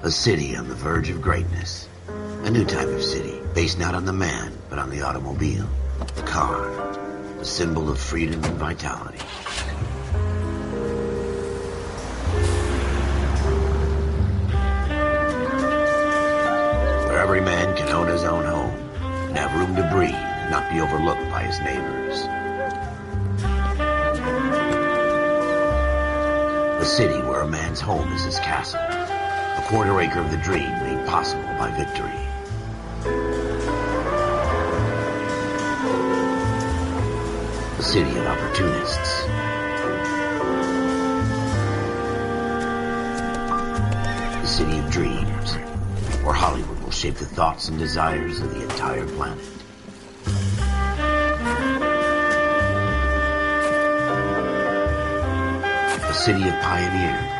A city on the verge of greatness. A new type of city, based not on the man, but on the automobile. The car. The symbol of freedom and vitality. Where every man can own his own home, and have room to breathe, and not be overlooked by his neighbors. A city where a man's home is his castle. A quarter acre of the dream made possible by victory. A city of opportunists. A city of dreams, where Hollywood will shape the thoughts and desires of the entire planet. A city of pioneers.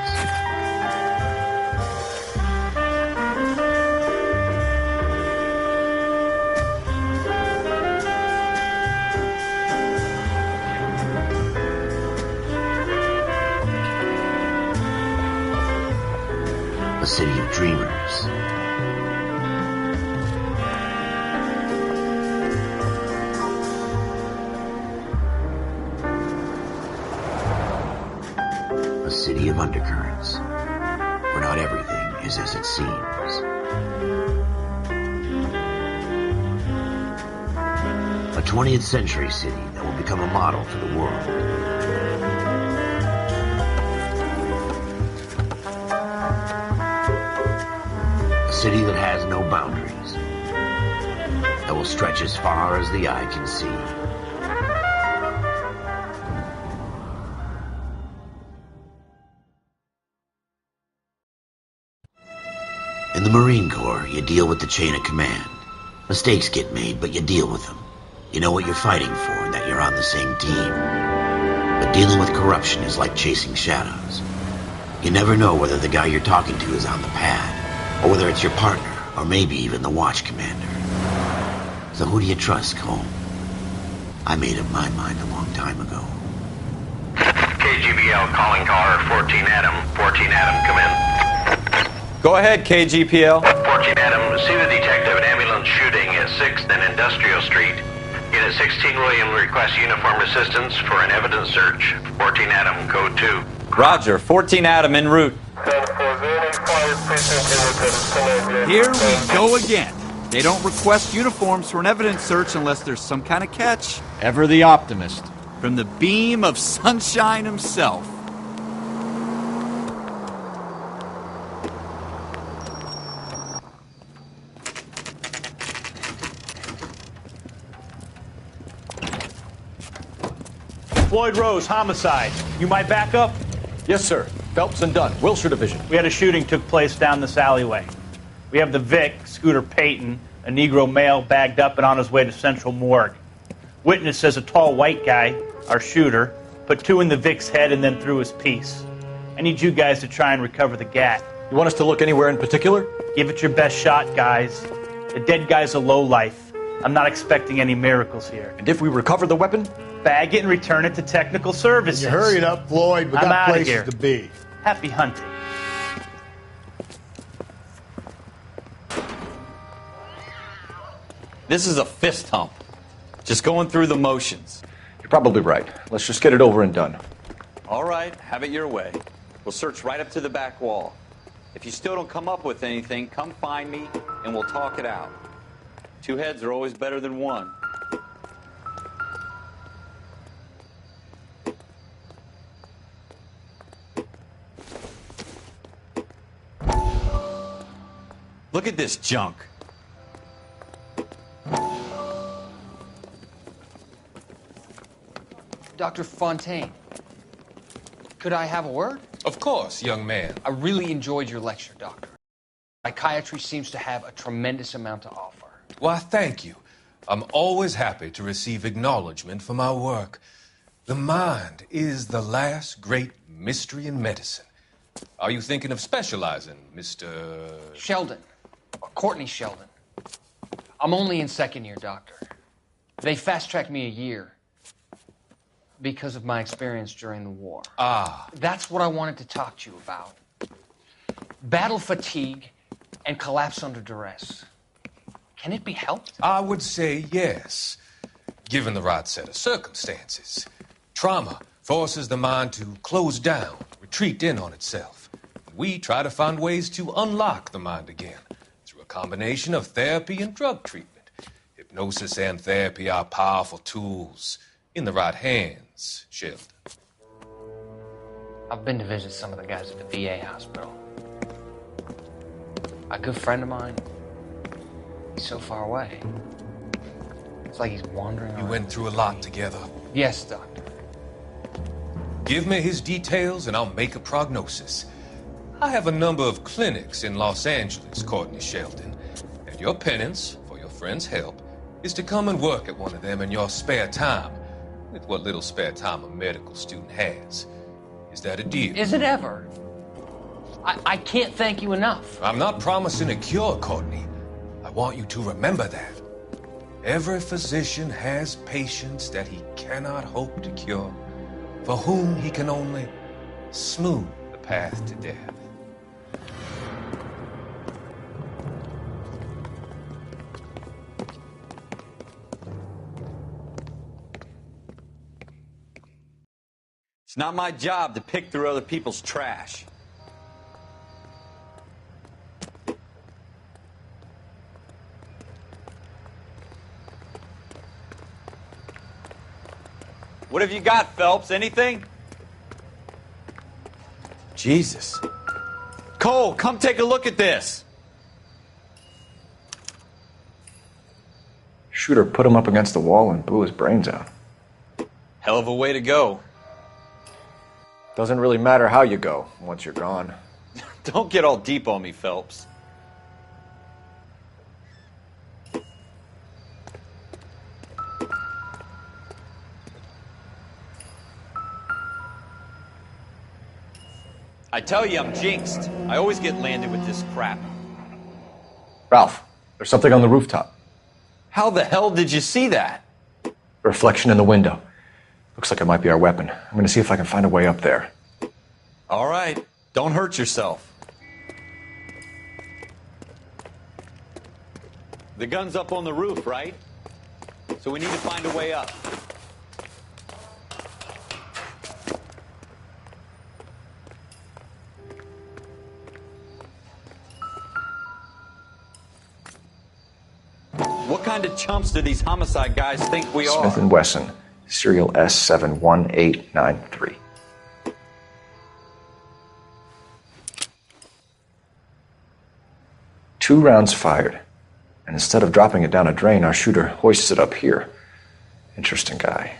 A city of dreamers. A city of undercurrents, where not everything is as it seems. A 20th century city that will become a model for the world. A city that has no boundaries, that will stretch as far as the eye can see. In the Marine Corps, you deal with the chain of command. Mistakes get made, but you deal with them. You know what you're fighting for and that you're on the same team. But dealing with corruption is like chasing shadows. You never know whether the guy you're talking to is on the pad, or whether it's your partner, or maybe even the watch commander. So who do you trust, Cole? I made up my mind a long time ago. KGBL calling caller 14 Adam. 14 Adam, come in. Go ahead, KGPL. 14 Adam, see the detective an ambulance shooting at 6th and Industrial Street. Unit 16 William requests uniformed assistance for an evidence search. 14 Adam, code 2. Roger, 14 Adam en route. Here we go again. They don't request uniforms for an evidence search unless there's some kind of catch. Ever the optimist. From the beam of sunshine himself. Floyd Rose, homicide. You might back up? Yes, sir. Phelps and Dunn, Wilshire Division. We had a shooting took place down this alleyway. We have the Vic, Scooter Payton, a Negro male bagged up and on his way to Central Morgue. Witness says a tall white guy, our shooter, put 2 in the Vic's head and then threw his piece. I need you guys to try and recover the gat. You want us to look anywhere in particular? Give it your best shot, guys. The dead guy's a lowlife. I'm not expecting any miracles here. And if we recover the weapon? Bag it and return it to technical services. You hurry it up, Floyd. We I'm got outta places here. to be. Happy hunting. This is a fist hump. Just going through the motions. You're probably right. Let's just get it over and done. All right, have it your way. We'll search right up to the back wall. If you still don't come up with anything, come find me and we'll talk it out. 2 heads are always better than 1. Look at this junk. Dr. Fontaine, could I have a word? Of course, young man. I really enjoyed your lecture, Doctor. Psychiatry seems to have a tremendous amount to offer. Why, thank you. I'm always happy to receive acknowledgement for my work. The mind is the last great mystery in medicine. Are you thinking of specializing, Mr. Sheldon. Courtney Sheldon. I'm only in 2nd year, Doctor. They fast-tracked me a year because of my experience during the war. Ah. That's what I wanted to talk to you about. Battle fatigue and collapse under duress. Can it be helped? I would say yes, given the right set of circumstances. Trauma forces the mind to close down, retreat in on itself. We try to find ways to unlock the mind again through a combination of therapy and drug treatment. Hypnosis and therapy are powerful tools in the right hands, Sheldon. I've been to visit some of the guys at the VA hospital. A good friend of mine, he's so far away. It's like he's wandering around. You went through a lot together. Yes, Doctor. Give me his details and I'll make a prognosis. I have a number of clinics in Los Angeles, Courtney Sheldon, and your penance, for your friend's help, is to come and work at one of them in your spare time, with what little spare time a medical student has. Is that a deal? Is it ever? I can't thank you enough. I'm not promising a cure, Courtney. I want you to remember that. Every physician has patients that he cannot hope to cure, for whom he can only smooth the path to death. It's not my job to pick through other people's trash. What have you got, Phelps? Anything? Jesus. Cole, come take a look at this. Shooter put him up against the wall and blew his brains out. Hell of a way to go. Doesn't really matter how you go once you're gone. Don't get all deep on me, Phelps. I tell you, I'm jinxed. I always get landed with this crap. Ralph, there's something on the rooftop. How the hell did you see that? A reflection in the window. Looks like it might be our weapon. I'm going to see if I can find a way up there. All right. Don't hurt yourself. The gun's up on the roof, right? So we need to find a way up. What kind of chumps do these homicide guys think we are? Smith & Wesson, serial S71893. Two rounds fired, and instead of dropping it down a drain, our shooter hoists it up here. Interesting guy.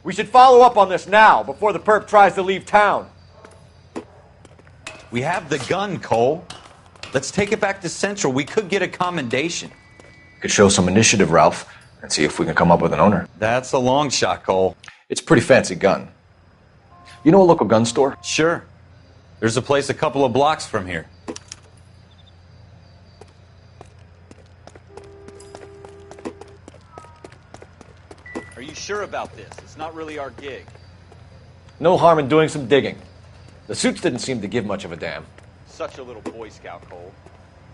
We should follow up on this now, before the perp tries to leave town. We have the gun, Cole. Let's take it back to Central. We could get a commendation. Could show some initiative, Ralph, and see if we can come up with an owner. That's a long shot, Cole. It's a pretty fancy gun. You know a local gun store? Sure. There's a place a couple of blocks from here. Are you sure about this? It's not really our gig. No harm in doing some digging. The suits didn't seem to give much of a damn. Such a little Boy Scout, Cole.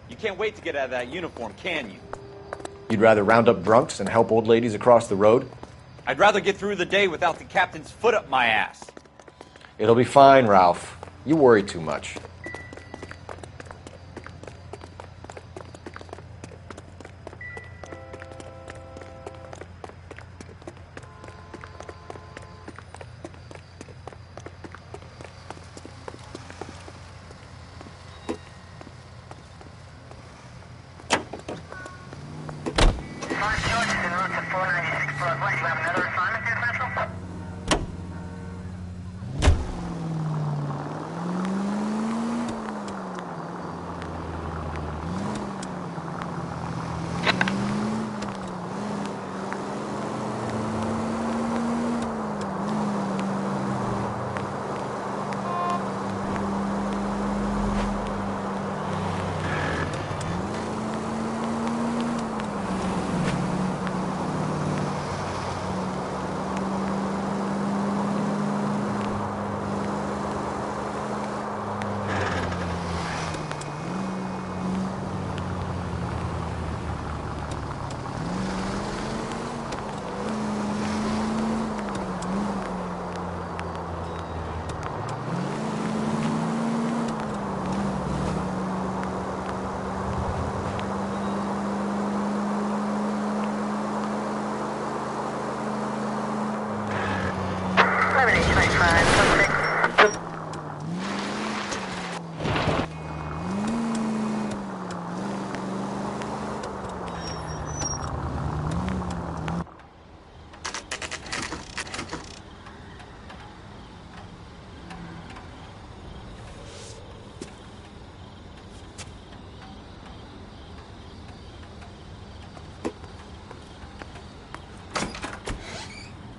You can't wait to get out of that uniform, can you? You'd rather round up drunks than help old ladies across the road? I'd rather get through the day without the captain's foot up my ass. It'll be fine, Ralph. You worry too much.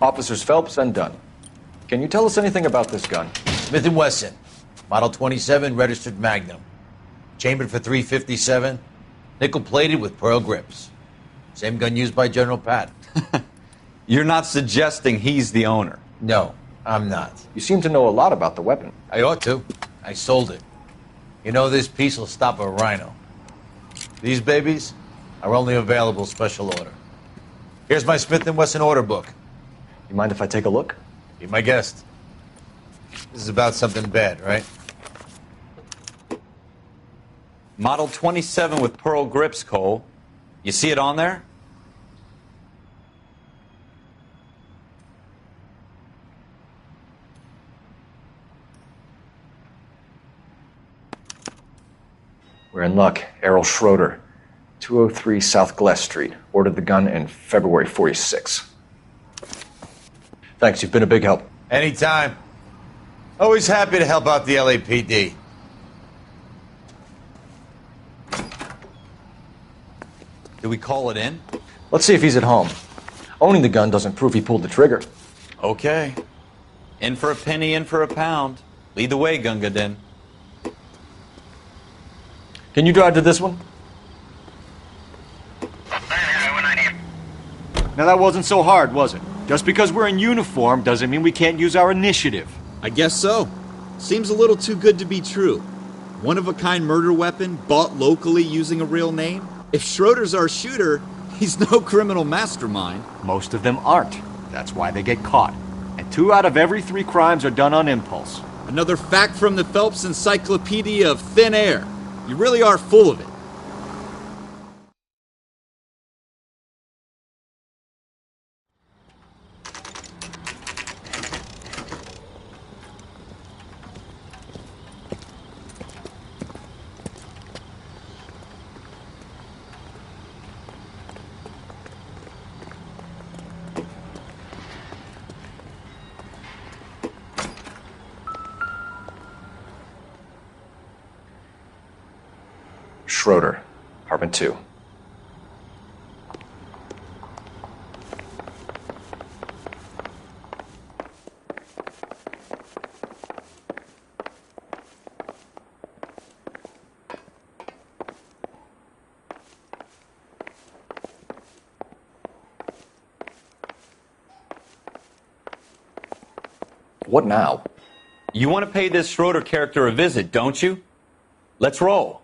Officers Phelps and Dunn. Can you tell us anything about this gun? Smith & Wesson, Model 27, registered Magnum. Chambered for .357, nickel-plated with pearl grips. Same gun used by General Patton. You're not suggesting he's the owner? No, I'm not. You seem to know a lot about the weapon. I ought to. I sold it. You know, this piece will stop a rhino. These babies are only available special order. Here's my Smith & Wesson order book. You mind if I take a look? Be my guest. This is about something bad, right? Model 27 with pearl grips, Cole. You see it on there? We're in luck. Errol Schroeder, 203 South Glass Street. Ordered the gun in February '46. Thanks, you've been a big help. Anytime. Always happy to help out the LAPD. Do we call it in? Let's see if he's at home. Owning the gun doesn't prove he pulled the trigger. Okay. In for a penny, in for a pound. Lead the way, Gunga Din. Can you drive to this one? Now that wasn't so hard, was it? Just because we're in uniform doesn't mean we can't use our initiative. I guess so. Seems a little too good to be true. One-of-a-kind murder weapon bought locally using a real name? If Schroeder's our shooter, he's no criminal mastermind. Most of them aren't. That's why they get caught. And 2 out of every 3 crimes are done on impulse. Another fact from the Phelps Encyclopedia of Thin Air. You really are full of it. Schroeder, apartment 2. What now? You want to pay this Schroeder character a visit, don't you? Let's roll.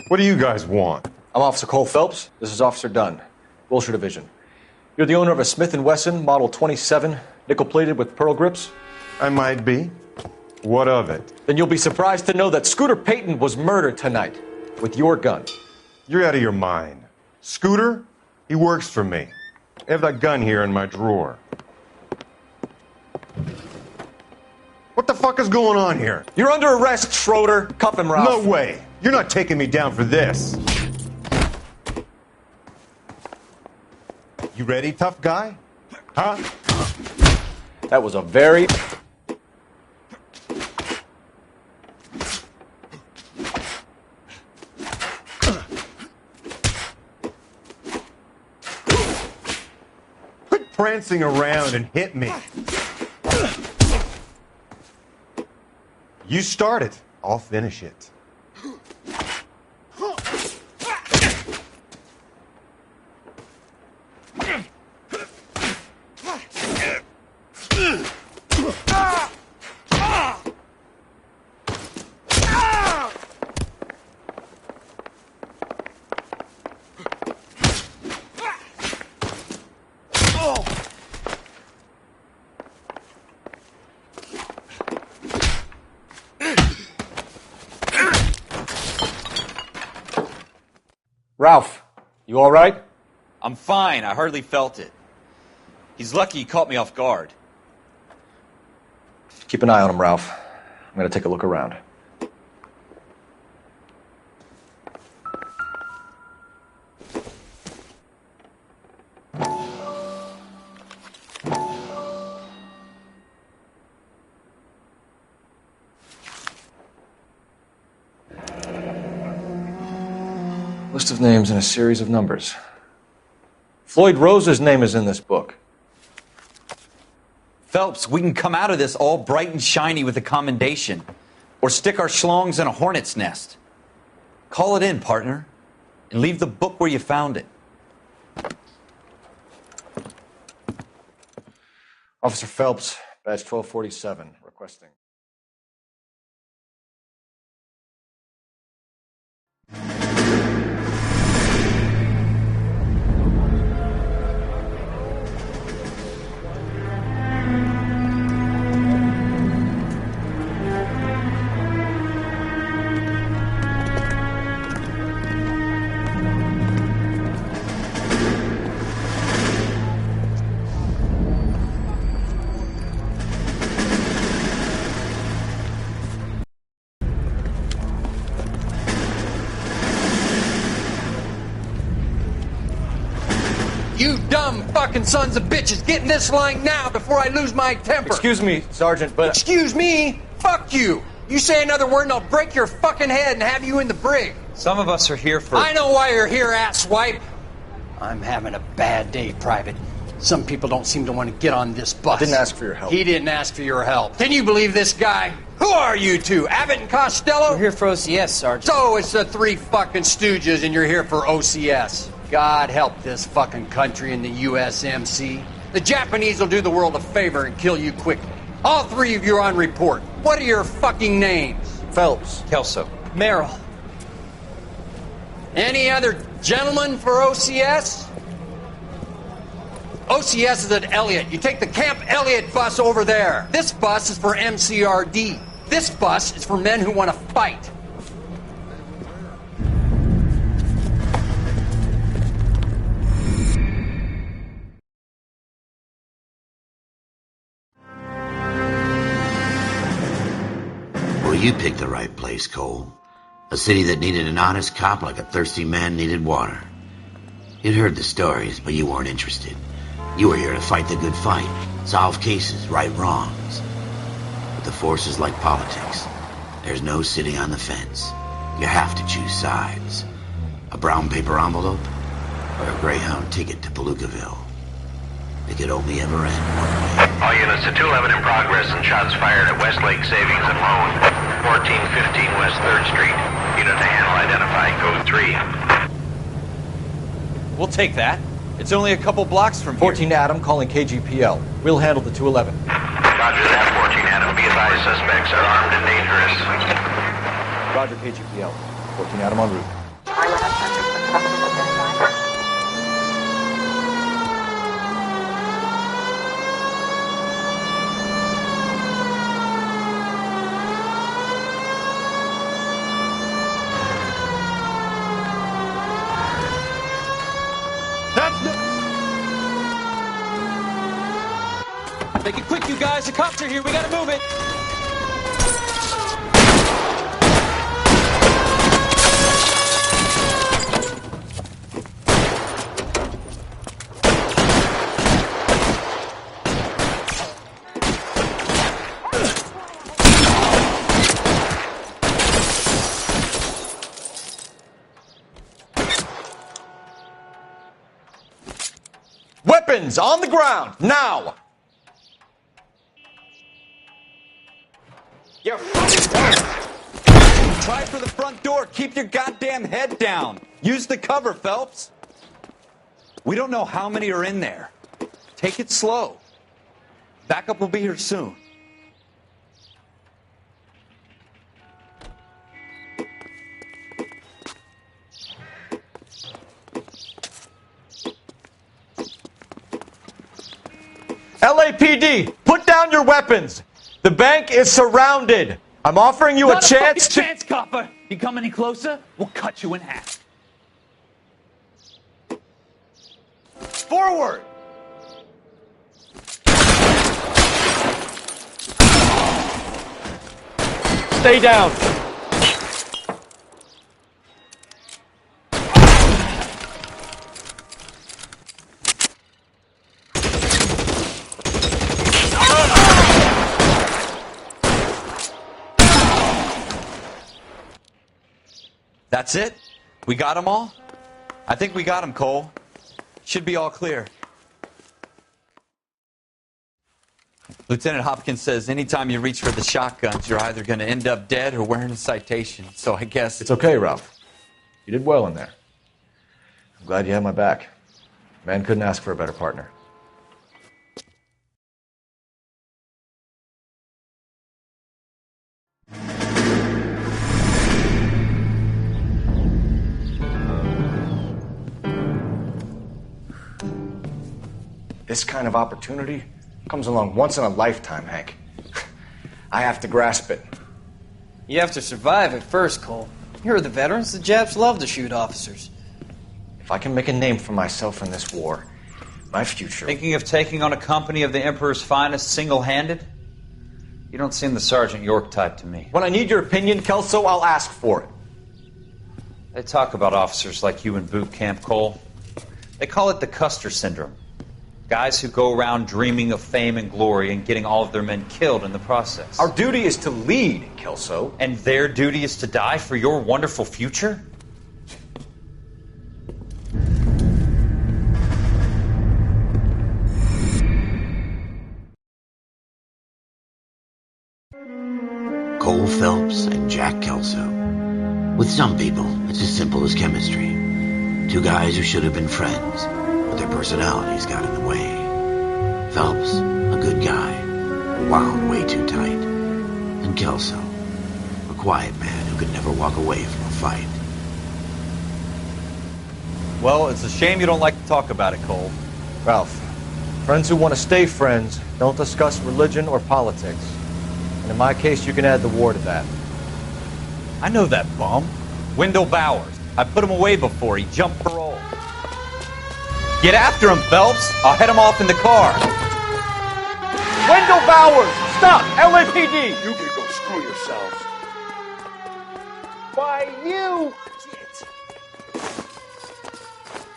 What do you guys want? I'm Officer Cole Phelps. This is Officer Dunn, Wilshire Division. You're the owner of a Smith & Wesson Model 27, nickel-plated with pearl grips? I might be. What of it? Then you'll be surprised to know that Scooter Payton was murdered tonight with your gun. You're out of your mind. Scooter? He works for me. I have that gun here in my drawer. What the fuck is going on here? You're under arrest, Schroeder. Cuff him, Ralph. No way. You're not taking me down for this. You ready, tough guy? Huh? That was a very... Quit prancing around and hit me. You start it. I'll finish it. Ralph, you all right? I'm fine. I hardly felt it. He's lucky he caught me off guard. Keep an eye on him, Ralph. I'm going to take a look around. List of names and a series of numbers. Floyd Rose's name is in this book. Phelps, we can come out of this all bright and shiny with a commendation. Or stick our schlongs in a hornet's nest. Call it in, partner. And leave the book where you found it. Officer Phelps, badge 1247, requesting. You dumb fucking sons of bitches, get in this line now before I lose my temper. Excuse me, Sergeant, but... Excuse me? Fuck you. You say another word and I'll break your fucking head and have you in the brig. Some of us are here for... I know why you're here, asswipe. I'm having a bad day, Private. Some people don't seem to want to get on this bus. I didn't ask for your help. He didn't ask for your help. Can you believe this guy? Who are you two? Abbott and Costello? We're here for OCS, Sergeant. So it's the three fucking stooges and you're here for OCS. God help this fucking country and the USMC. The Japanese will do the world a favor and kill you quickly. All three of you are on report. What are your fucking names? Phelps. Kelso. Merrill. Any other gentlemen for OCS? OCS is at Elliott. You take the Camp Elliott bus over there. This bus is for MCRD. This bus is for men who want to fight. Well, you picked the right place, Cole. A city that needed an honest cop like a thirsty man needed water. You'd heard the stories, but you weren't interested. You were here to fight the good fight, solve cases, right wrongs. But the force is like politics. There's no sitting on the fence. You have to choose sides. A brown paper envelope or a Greyhound ticket to Palookaville. It could only ever end one way. All units to 211 in progress and shots fired at Westlake Savings and Loan, 1415 West 3rd Street. Unit to handle identify code 3. We'll take that. It's only a couple blocks from here. 14 Adam calling KGPL. We'll handle the 211. Roger that, 14 Adam. Be advised, suspects are armed and dangerous. Roger, KGPL. 14 Adam en route. Make it quick, you guys. The cops are here. We gotta move it. Weapons on the ground, now! You're Try for the front door. Keep your goddamn head down. Use the cover, Phelps. We don't know how many are in there. Take it slow. Backup will be here soon. LAPD, put down your weapons. The bank is surrounded. I'm offering you a chance to... chance, copper. You come any closer, we'll cut you in half. forward! Stay down! That's it? We got them all? I think we got them, Cole. Should be all clear. Lieutenant Hopkins says anytime you reach for the shotguns, you're either going to end up dead or wearing a citation. So I guess... It's okay, Ralph. You did well in there. I'm glad you had my back. Man couldn't ask for a better partner. This kind of opportunity comes along once in a lifetime, Hank. I have to grasp it. You have to survive it first, Cole. Here are the veterans. The Japs love to shoot officers. If I can make a name for myself in this war, my future... Thinking of taking on a company of the Emperor's finest single-handed? You don't seem the Sergeant York type to me. When I need your opinion, Kelso, I'll ask for it. They talk about officers like you in boot camp, Cole. They call it the Custer Syndrome. Guys who go around dreaming of fame and glory and getting all of their men killed in the process. Our duty is to lead, Kelso. And their duty is to die for your wonderful future? Cole Phelps and Jack Kelso. With some people, it's as simple as chemistry. Two guys who should have been friends, but their personalities got in the way. Phelps, a good guy, wound way too tight. And Kelso, a quiet man who could never walk away from a fight. Well, it's a shame you don't like to talk about it, Cole. Ralph, friends who want to stay friends don't discuss religion or politics. And in my case, you can add the war to that. I know that bum. Wendell Bowers. I put him away before. He jumped parole. Get after him, Phelps. I'll head him off in the car. Wendell Bowers! Stop! LAPD! You can go screw yourselves. Why, you...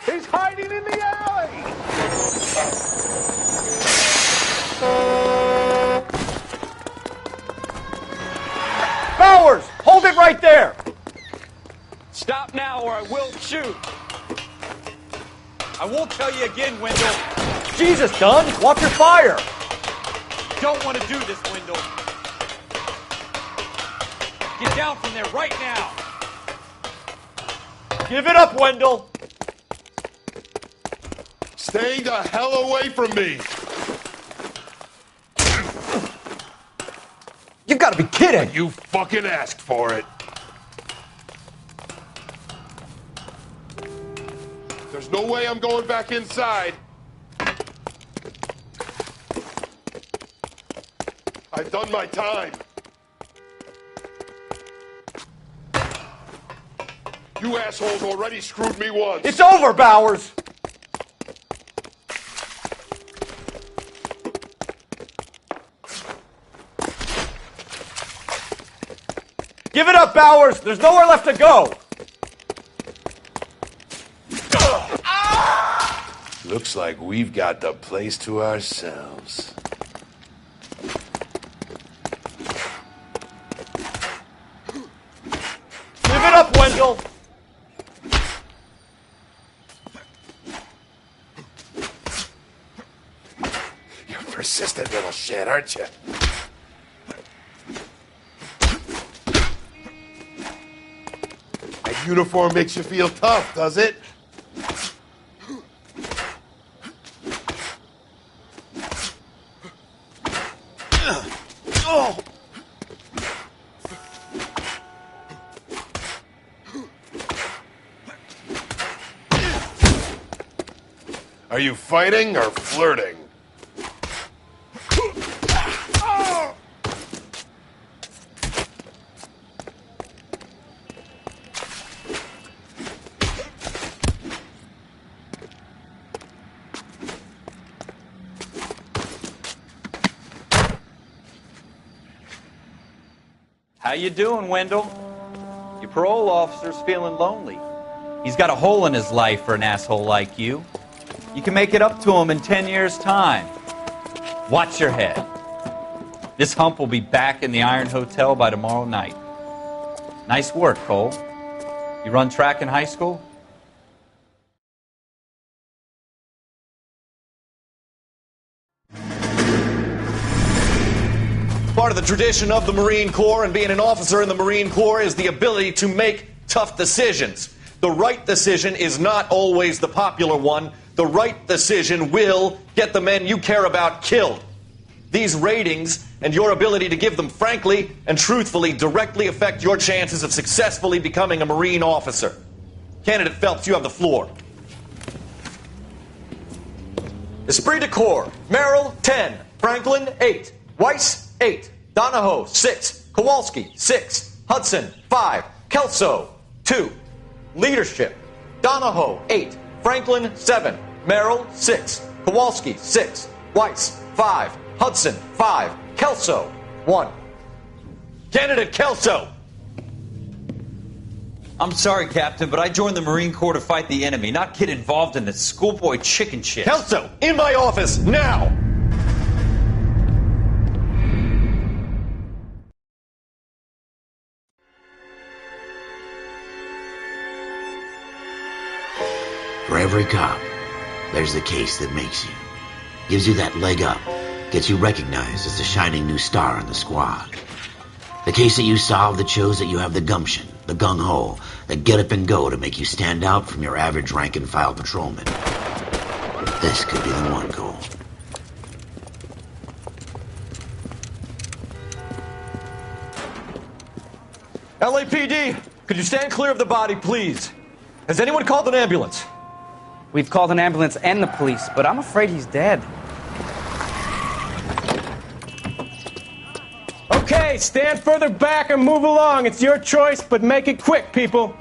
He's hiding in the alley! Bowers! Hold it right there! Stop now or I will shoot. I won't tell you again, Wendell. Jesus, Dunn! Watch your fire! Don't want to do this, Wendell. Get down from there right now. Give it up, Wendell! Stay the hell away from me! You've got to be kidding! You fucking asked for it. There's no way I'm going back inside. I've done my time. You assholes already screwed me once. It's over, Bowers! Give it up, Bowers! There's nowhere left to go! Looks like we've got the place to ourselves. Give it up, Wendell! You're a persistent little shit, aren't you? That uniform makes you feel tough, does it? Are you fighting or flirting? you doing, Wendell? Your parole officer's feeling lonely. He's got a hole in his life for an asshole like you. You can make it up to him in 10 years' time. Watch your head. This hump will be back in the Iron Hotel by tomorrow night. Nice work, Cole. You run track in high school? Part of the tradition of the Marine Corps and being an officer in the Marine Corps is the ability to make tough decisions. The right decision is not always the popular one. The right decision will get the men you care about killed. These ratings and your ability to give them frankly and truthfully directly affect your chances of successfully becoming a Marine officer. Candidate Phelps, you have the floor. Esprit de Corps, Merrill, 10. Franklin, 8. Weiss, 8. Donahoe, 6. Kowalski, 6. Hudson, 5. Kelso, 2. Leadership, Donahoe, 8. Franklin, 7. Merrill, 6. Kowalski, 6. Weiss, 5. Hudson, 5. Kelso, 1. Candidate Kelso! I'm sorry, Captain, but I joined the Marine Corps to fight the enemy, not get involved in this schoolboy chicken shit. Kelso, in my office, now! For every cop, there's the case that makes you. Gives you that leg up. Gets you recognized as the shining new star in the squad. The case that you solve that shows that you have the gumption, the gung-ho, the get up and go to make you stand out from your average rank-and-file patrolman. This could be the one, Cole. LAPD, could you stand clear of the body, please? Has anyone called an ambulance? We've called an ambulance and the police, but I'm afraid he's dead. Okay, stand further back and move along. It's your choice, but make it quick, people.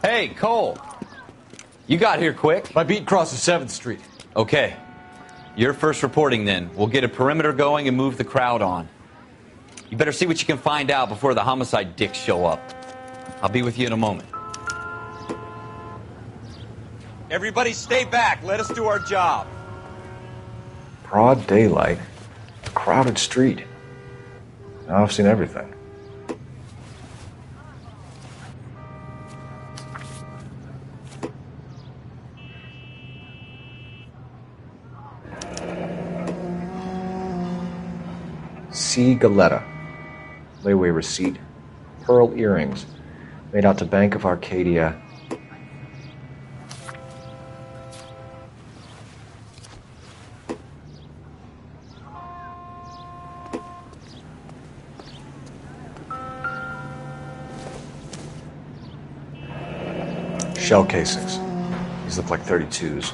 Hey, Cole. You got here quick. My beat crosses 7th Street. Okay. You're first reporting then. We'll get a perimeter going and move the crowd on. You better see what you can find out before the homicide dicks show up. I'll be with you in a moment. Everybody stay back. Let us do our job. Broad daylight. A crowded street. Now I've seen everything. C. Galetta. Layaway receipt. Pearl earrings. Made out to Bank of Arcadia. Shell casings. These look like 32s.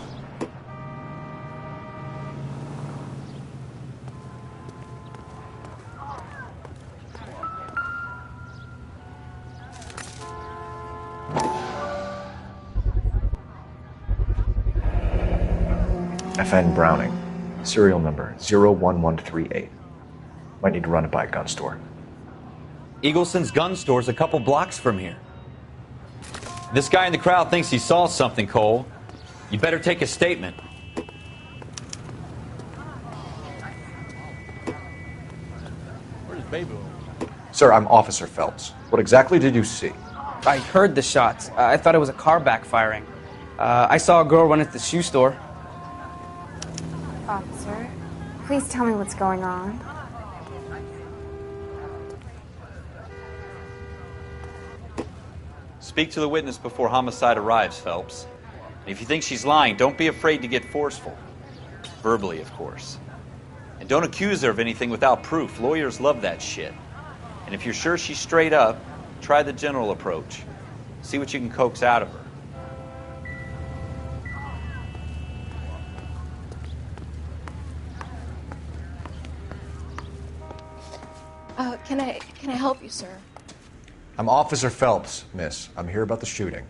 FN Browning. Serial number 01138. Might need to run it by a gun store. Eagleson's gun store's a couple blocks from here. This guy in the crowd thinks he saw something, Cole. You better take a statement. Where's Baby? Sir, I'm Officer Phelps. What exactly did you see? I heard the shots. I thought it was a car backfiring. I saw a girl run into the shoe store. Officer, please tell me what's going on. Speak to the witness before homicide arrives, Phelps. And if you think she's lying, don't be afraid to get forceful. Verbally, of course. And don't accuse her of anything without proof. Lawyers love that shit. And if you're sure she's straight up, try the general approach. See what you can coax out of her. Can I help you, sir? I'm Officer Phelps, miss. I'm here about the shooting.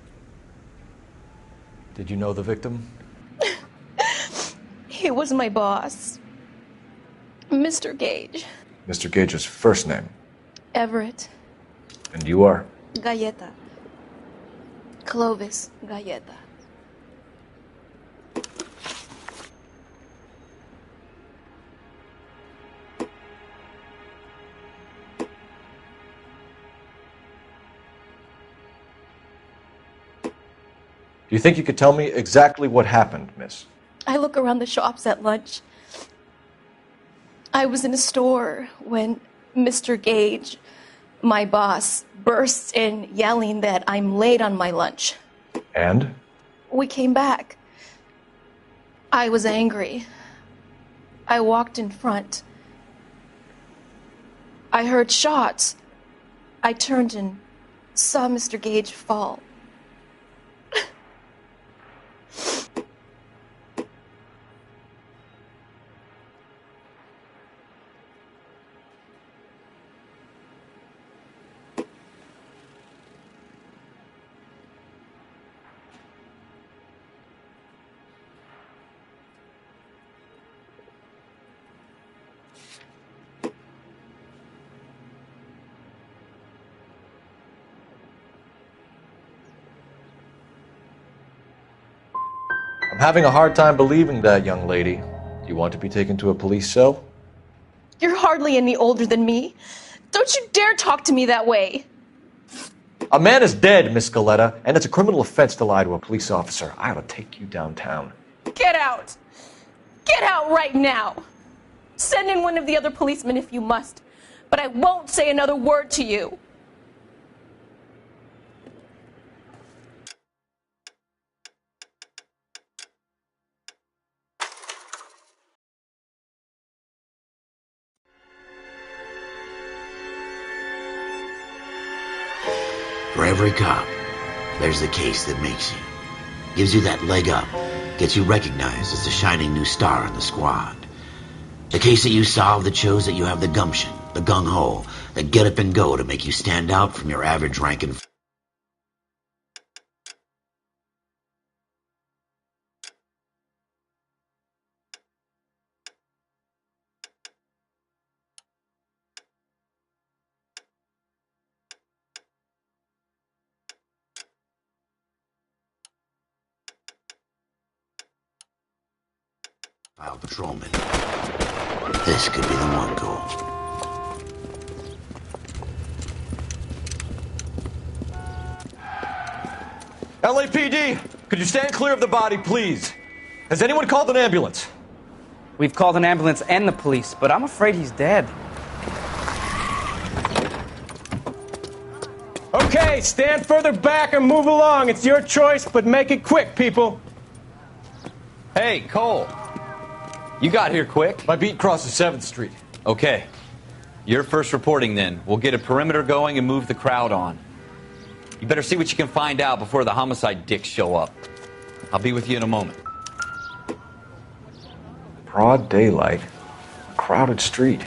Did you know the victim? He was my boss, Mr. Gage. Mr. Gage's first name? Everett. And you are? Galleta. Clovis Galleta. Do you think you could tell me exactly what happened, miss? I look around the shops at lunch. I was in a store when Mr. Gage, my boss, bursts in yelling that I'm late on my lunch. And? We came back. I was angry. I walked in front. I heard shots. I turned and saw Mr. Gage fall. I'm having a hard time believing that, young lady. Do you want to be taken to a police cell? You're hardly any older than me. Don't you dare talk to me that way. A man is dead, Miss Galleta, and it's a criminal offense to lie to a police officer. I ought to take you downtown. Get out! Get out right now! Send in one of the other policemen if you must, but I won't say another word to you. For every cop, there's the case that makes you. Gives you that leg up. Gets you recognized as the shining new star in the squad. The case that you solve that shows that you have the gumption, the gung-ho, the get up and go to make you stand out from your average rank and file patrolman. This could be the one goal. LAPD, could you stand clear of the body, please? Has anyone called an ambulance? We've called an ambulance and the police, but I'm afraid he's dead. Okay, stand further back and move along. It's your choice, but make it quick, people. Hey, Cole. You got here quick. My beat crosses 7th Street. Okay. You're first reporting then. We'll get a perimeter going and move the crowd on. You better see what you can find out before the homicide dicks show up. I'll be with you in a moment. Broad daylight. Crowded street.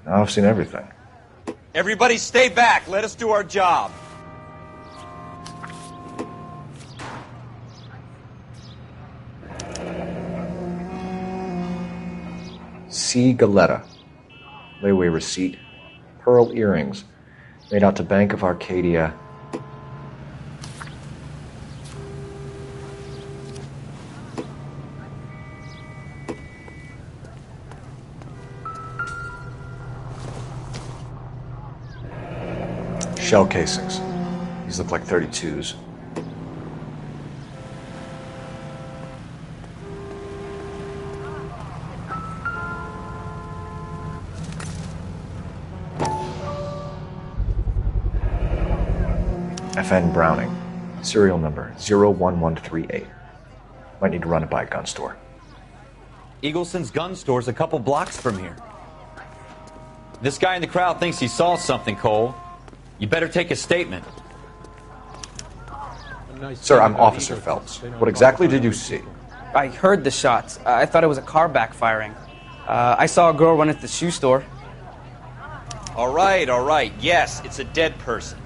Now I've seen everything. Everybody stay back. Let us do our job. C. Galleta. Layaway receipt. Pearl earrings. Made out to Bank of Arcadia. Shell casings. These look like 32s. FN Browning. Serial number 01138. Might need to run it by a gun store. Eagleson's gun store's a couple blocks from here. This guy in the crowd thinks he saw something, Cole. You better take a statement. Sir, I'm Officer Phelps. What exactly did you see? I heard the shots. I thought it was a car backfiring. I saw a girl run into the shoe store. All right. Yes, it's a dead person.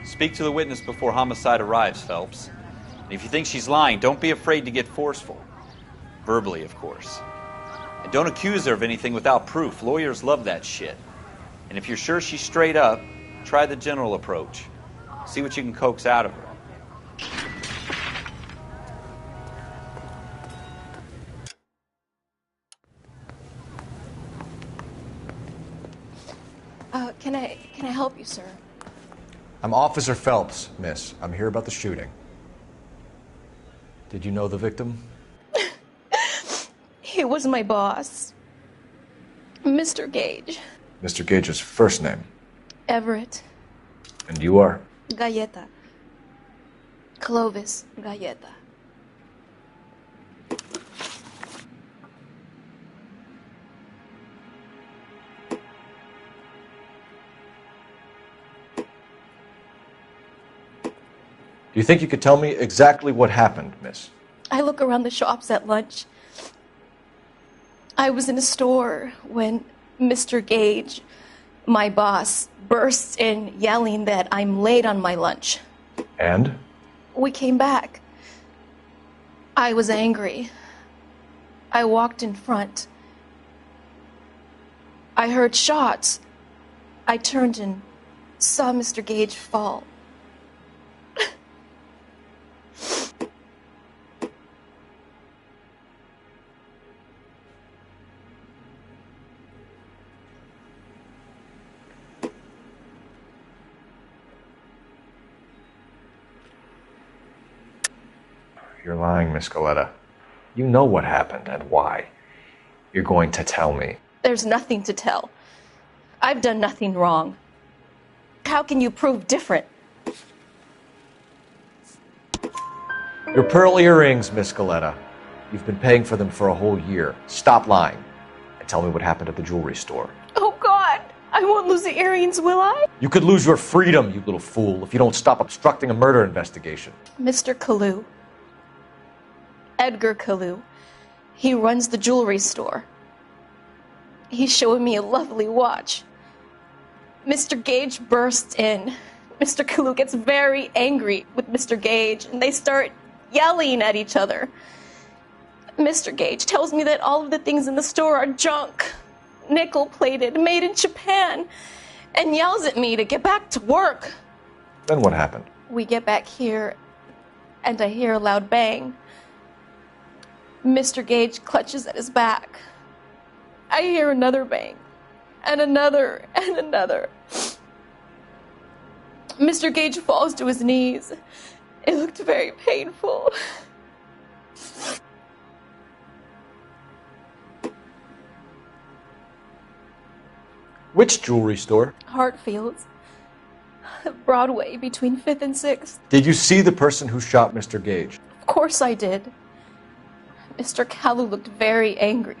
Speak to the witness before homicide arrives, Phelps. And if you think she's lying, don't be afraid to get forceful. Verbally, of course. And don't accuse her of anything without proof. Lawyers love that shit. And if you're sure she's straight up, try the general approach. See what you can coax out of her. Can I help you, sir? I'm Officer Phelps, miss. I'm here about the shooting. Did you know the victim? He was my boss, Mr. Gage. Mr. Gage's first name. Everett. And you are? Galleta. Clovis Galleta. Do you think you could tell me exactly what happened, miss? I look around the shops at lunch. I was in a store when Mr. Gage, my boss, bursts in yelling that I'm late on my lunch. And? We came back. I was angry. I walked in front. I heard shots. I turned and saw Mr. Gage fall. You're lying, Miss Galleta. You know what happened and why. You're going to tell me. There's nothing to tell. I've done nothing wrong. How can you prove different? Your pearl earrings, Miss Galleta. You've been paying for them for a whole year. Stop lying and tell me what happened at the jewelry store. Oh, God! I won't lose the earrings, will I? You could lose your freedom, you little fool, if you don't stop obstructing a murder investigation. Mr. Kalu. Edgar Kalu. He runs the jewelry store. He's showing me a lovely watch. Mr. Gage bursts in. Mr. Kalu gets very angry with Mr. Gage, and they start yelling at each other. Mr. Gage tells me that all of the things in the store are junk, nickel-plated, made in Japan, and yells at me to get back to work. Then what happened? We get back here, and I hear a loud bang. Mr. Gage clutches at his back. I hear another bang, and another, and another. Mr. Gage falls to his knees. It looked very painful. Which jewelry store? Hartfield's. Broadway, between 5th and 6th. Did you see the person who shot Mr. Gage? Of course I did. Mr. Kalu looked very angry.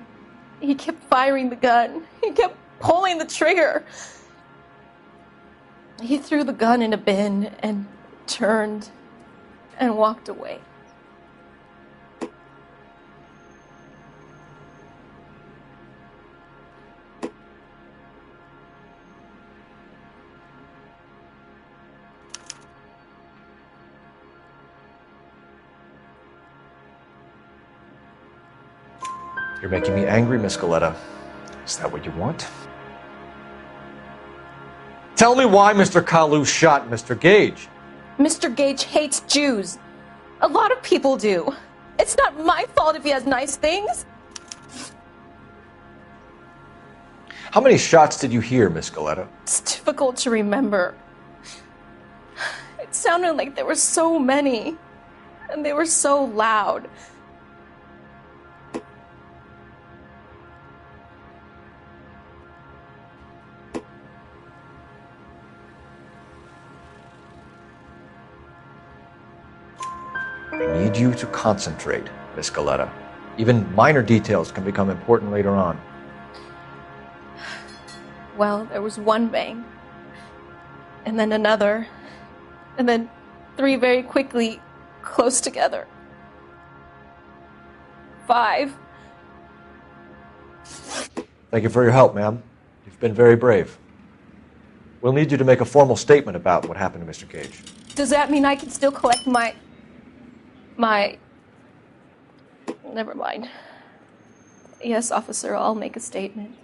He kept firing the gun. He kept pulling the trigger. He threw the gun in a bin and turned and walked away. You're making me angry, Miss Galleta. Is that what you want? Tell me why Mr. Kalu shot Mr. Gage. Mr. Gage hates Jews. A lot of people do. It's not my fault if he has nice things. How many shots did you hear, Miss Galleta? It's difficult to remember. It sounded like there were so many, and they were so loud. I need you to concentrate, Miss Galleta. Even minor details can become important later on. Well, there was one bang, and then another, and then 3 very quickly, close together. 5. Thank you for your help, ma'am. You've been very brave. We'll need you to make a formal statement about what happened to Mr. Gage. Does that mean I can still collect my... Never mind. Yes, officer, I'll make a statement.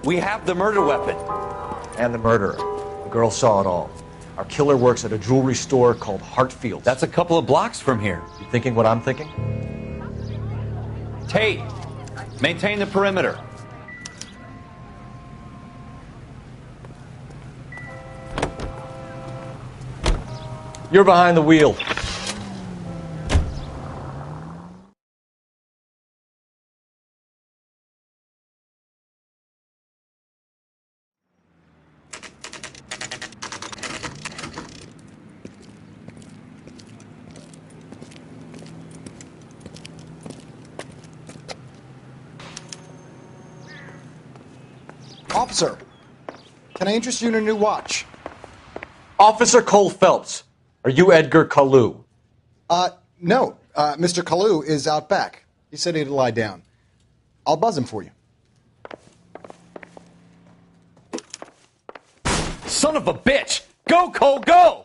We have the murder weapon. And the murderer. The girl saw it all. Our killer works at a jewelry store called Hartfield's. That's a couple of blocks from here. You thinking what I'm thinking? Tate, maintain the perimeter. You're behind the wheel. Officer, can I interest you in a new watch? Officer Cole Phelps, are you Edgar Kalu? No. Mr. Kalu is out back. He said he'd lie down. I'll buzz him for you. Son of a bitch! Go, Cole, go!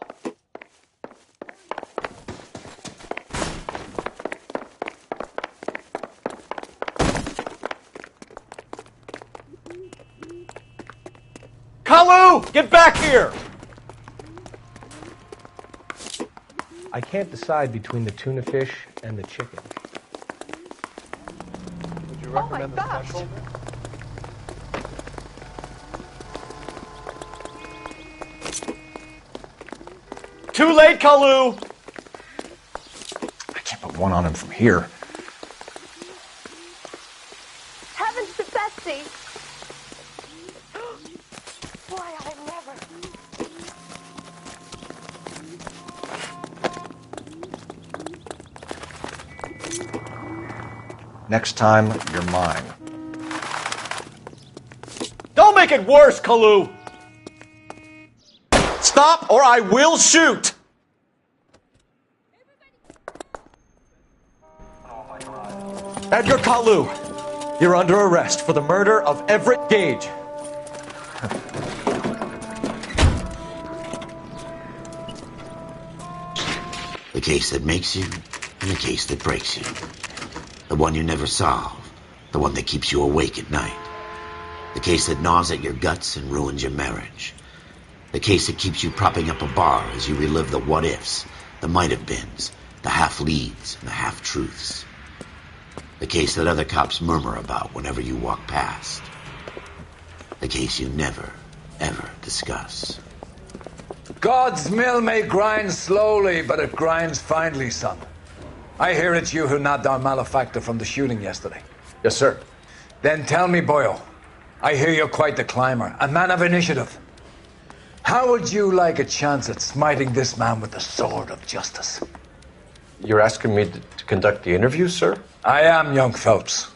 Kalu, get back here! I can't decide between the tuna fish and the chicken. Would you recommend the special? Too late, Kalu! I can't put one on him from here. Heavens to Betsy! Why, I never. Next time, you're mine. Don't make it worse, Kalu! Stop or I will shoot! Edgar Kalu, you're under arrest for the murder of Everett Gage. The case that makes you, and the case that breaks you. The one you never solve, the one that keeps you awake at night. The case that gnaws at your guts and ruins your marriage. The case that keeps you propping up a bar as you relive the what-ifs, the might-have-beens, the half-leads, and the half-truths. The case that other cops murmur about whenever you walk past. The case you never, ever discuss. God's mill may grind slowly, but it grinds finely, son. I hear it's you who nabbed our malefactor from the shooting yesterday. Yes, sir. Then tell me, Boyle, I hear you're quite the climber, a man of initiative. How would you like a chance at smiting this man with the sword of justice? You're asking me to conduct the interview, sir? I am, young Phelps.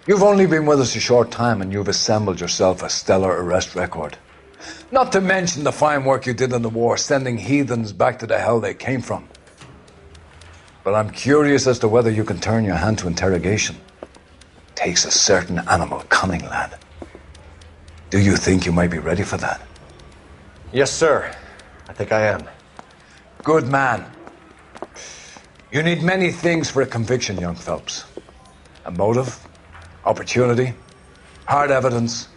You've only been with us a short time and you've assembled yourself a stellar arrest record. Not to mention the fine work you did in the war, sending heathens back to the hell they came from. But I'm curious as to whether you can turn your hand to interrogation. Takes a certain animal cunning, lad. Do you think you might be ready for that? Yes, sir. I think I am. Good man. You need many things for a conviction, young Phelps. A motive, opportunity, hard evidence,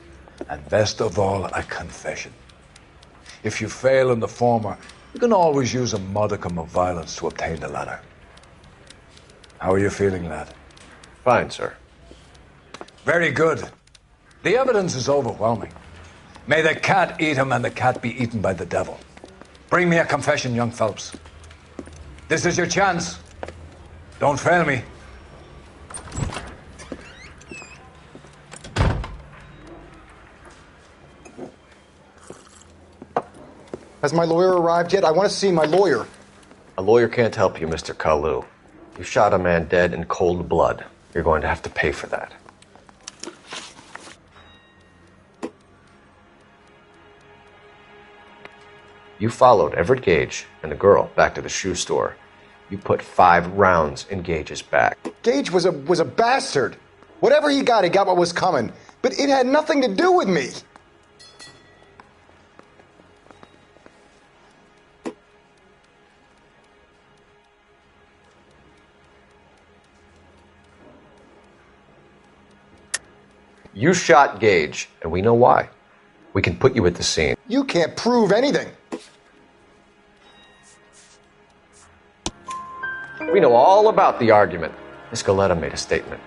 and best of all, a confession. If you fail in the former, you can always use a modicum of violence to obtain the latter. How are you feeling, lad? Fine, sir. Very good. The evidence is overwhelming. May the cat eat him and the cat be eaten by the devil. Bring me a confession, young Phelps. This is your chance. Don't fail me. Has my lawyer arrived yet? I want to see my lawyer. A lawyer can't help you, Mr. Kalu. You shot a man dead in cold blood. You're going to have to pay for that. You followed Everett Gage and the girl back to the shoe store. You put 5 rounds in Gage's back. Gage was a bastard. Whatever he got what was coming. But it had nothing to do with me. You shot Gage, and we know why. We can put you at the scene. You can't prove anything. We know all about the argument. Miss Galetta made a statement.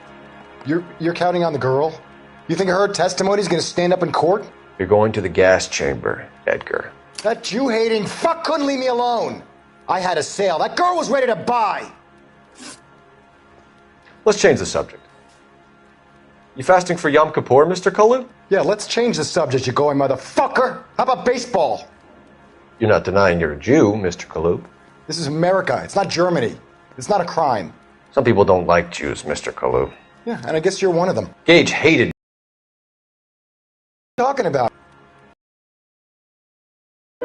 You're counting on the girl? You think her testimony's gonna stand up in court? You're going to the gas chamber, Edgar. That Jew-hating fuck couldn't leave me alone. I had a sale. That girl was ready to buy. Let's change the subject. You fasting for Yom Kippur, Mr. Kalu? Yeah, let's change the subject, you going motherfucker. How about baseball? You're not denying you're a Jew, Mr. Kalu. This is America. It's not Germany. It's not a crime. Some people don't like Jews, Mr. Kalu. Yeah, and I guess you're one of them. Gage hated. What are you talking about?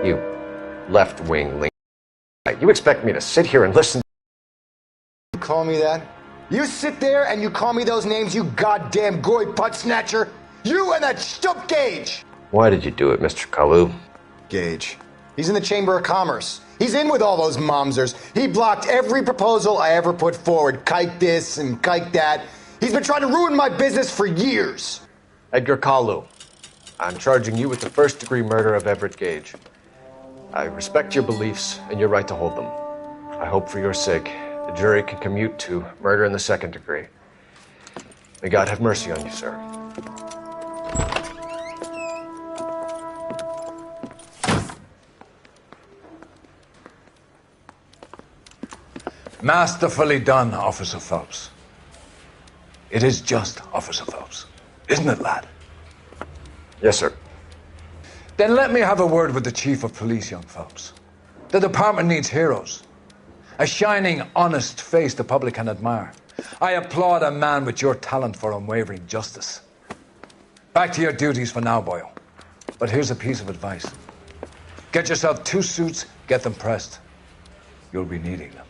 You left-wing lean. You expect me to sit here and listen? You call me that? You sit there and you call me those names, you goddamn goy butt snatcher. You and that stup Gage. Why did you do it, Mr. Kalu? Gage. He's in the Chamber of Commerce. He's in with all those momsers. He blocked every proposal I ever put forward. Kike this and kike that. He's been trying to ruin my business for years. Edgar Kalu, I'm charging you with the first-degree murder of Everett Gage. I respect your beliefs and your right to hold them. I hope for your sake the jury can commute to murder in the second degree. May God have mercy on you, sir. Masterfully done, Officer Phelps. It is just Officer Phelps. Isn't it, lad? Yes, sir. Then let me have a word with the Chief of Police, young Phelps. The department needs heroes. A shining, honest face the public can admire. I applaud a man with your talent for unwavering justice. Back to your duties for now, Boyle. But here's a piece of advice. Get yourself 2 suits, get them pressed. You'll be needing them.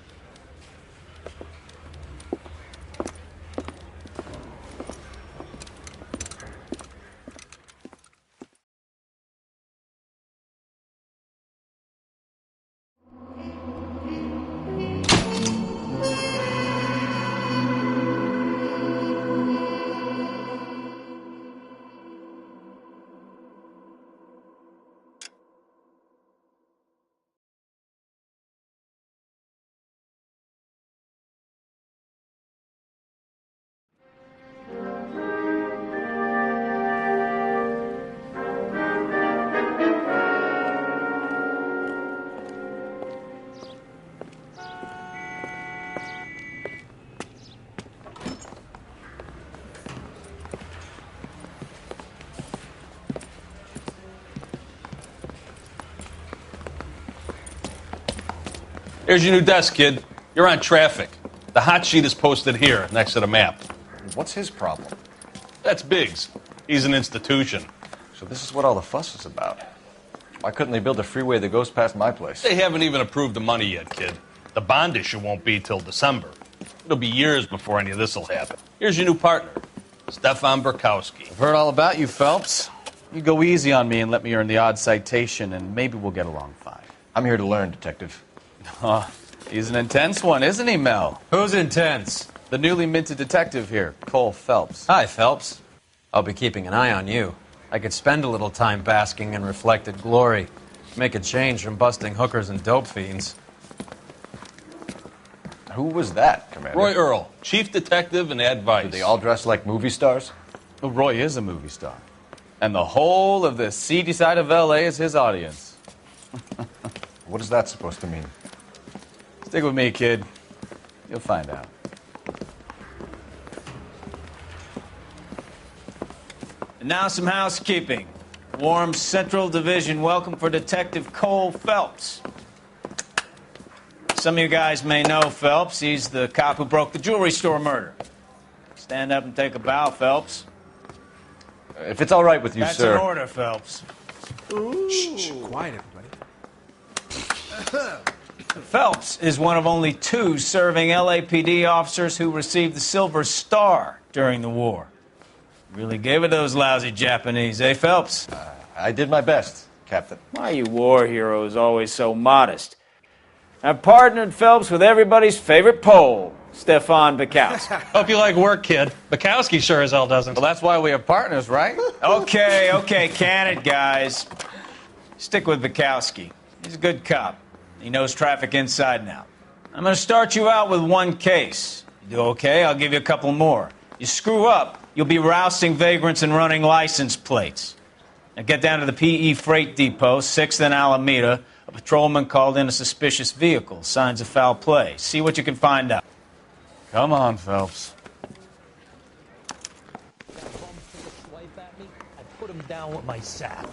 Here's your new desk, kid. You're on traffic. The hot sheet is posted here, next to the map. What's his problem? That's Biggs. He's an institution. So this is what all the fuss is about. Why couldn't they build a freeway that goes past my place? They haven't even approved the money yet, kid. The bond issue won't be till December. It'll be years before any of this will happen. Here's your new partner, Stefan Burkowski. I've heard all about you, Phelps. You go easy on me and let me earn the odd citation, and maybe we'll get along fine. I'm here to learn, Detective. Oh, he's an intense one, isn't he, Mel? Who's intense? The newly minted detective here, Cole Phelps. Hi, Phelps. I'll be keeping an eye on you. I could spend a little time basking in reflected glory. Make a change from busting hookers and dope fiends. Who was that, Commander? Roy Earl, chief detective and advice. Do they all dress like movie stars? Well, Roy is a movie star. And the whole of the seedy side of L.A. is his audience. What is that supposed to mean? Stick with me, kid. You'll find out. And now some housekeeping. Warm Central Division welcome for Detective Cole Phelps. Some of you guys may know Phelps. He's the cop who broke the jewelry store murder. Stand up and take a bow, Phelps. If it's all right with you, That's sir. an order, Phelps. Shh, quiet, everybody. Phelps is one of only 2 serving LAPD officers who received the Silver Star during the war. Really gave it those lousy Japanese, eh, Phelps? I did my best, Captain. Why you war heroes always so modest? I've partnered Phelps with everybody's favorite Pole, Stefan Bukowski. Hope you like work, kid. Bukowski sure as hell doesn't. Well, that's why we have partners, right? Okay, can it, guys. Stick with Bukowski. He's a good cop. He knows traffic inside and out. I'm going to start you out with 1 case. You do okay, I'll give you a couple more. You screw up, you'll be rousting vagrants and running license plates. Now get down to the PE Freight Depot, 6th and Alameda. A patrolman called in a suspicious vehicle. Signs of foul play. See what you can find out. Come on, Phelps. I put him down with my sap.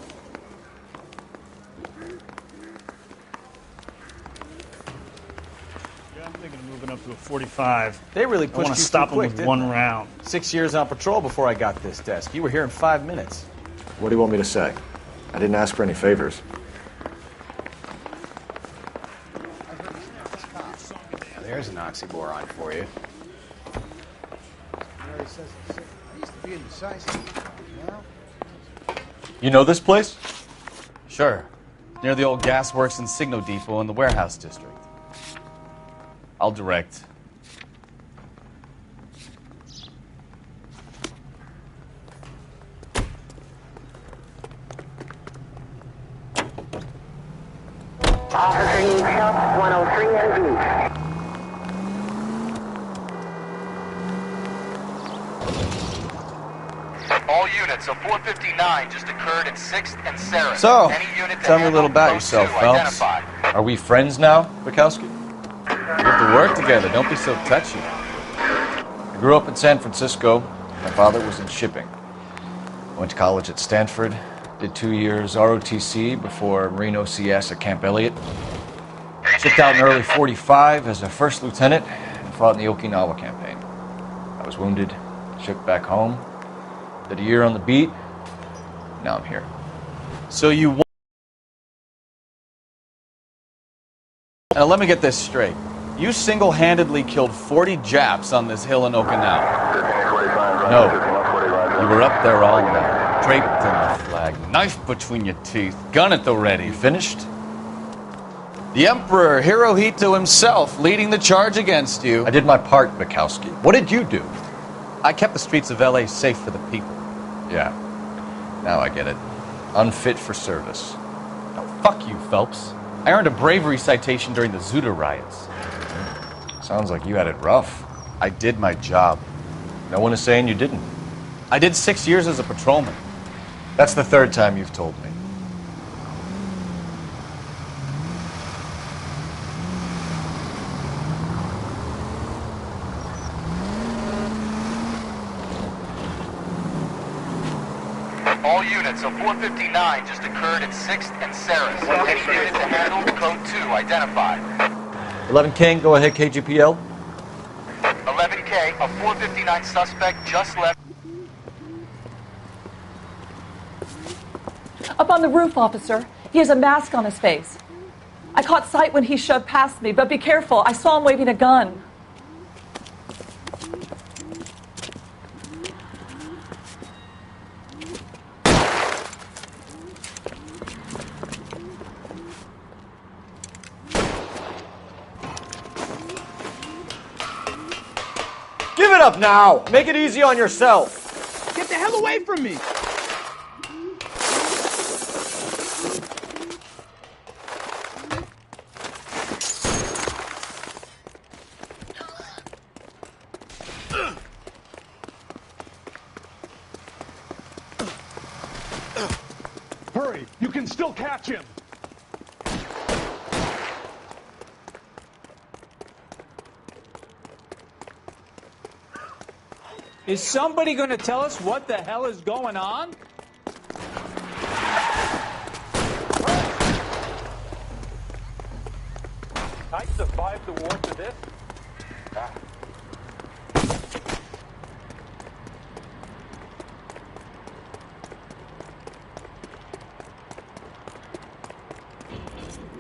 I'm thinking of moving up to a 45. They really I pushed want you to stop through him quick, with didn't 1 they? round. 6 years on patrol before I got this desk. You were here in 5 minutes. What do you want me to say? I didn't ask for any favors. There's an oxymoron for you. You know this place? Sure. Near the old gasworks and Signo Depot in the warehouse district. I'll direct. Officer needs help, 103 MD. All units, a 459 just occurred in 6th and Sarah. So, Any unit tell me a little about code yourself, 2 Phelps. identified. Are we friends now, Bukowski? We have to work together. Don't be so touchy. I grew up in San Francisco. My father was in shipping. I went to college at Stanford, did 2 years ROTC before Marine OCS at Camp Elliott. Shipped out in early 45 as a first lieutenant and fought in the Okinawa campaign. I was wounded, shipped back home, did a year on the beat. Now I'm here. So you... Now let me get this straight. You single-handedly killed 40 Japs on this hill in Okinawa. No, you were up there all night. Draped in the flag, knife between your teeth, gun at the ready. Finished? The Emperor Hirohito himself leading the charge against you. I did my part, Bukowski. What did you do? I kept the streets of L.A. safe for the people. Yeah, now I get it. Unfit for service. No, fuck you, Phelps. I earned a bravery citation during the Zuda riots. Sounds like you had it rough. I did my job. No one is saying you didn't. I did 6 years as a patrolman. That's the 3rd time you've told me. All units, a 459 just occurred in 6th and Sarah. Any unit to handle code 2 identified. 11 King, go ahead, KGPL. 11K, a 459 suspect just left. Up on the roof, officer. He has a mask on his face. I caught sight when he shoved past me, but be careful. I saw him waving a gun. Give it up now! Make it easy on yourself! Get the hell away from me! Hurry! You can still catch him! Is somebody going to tell us what the hell is going on? I survived the war to this.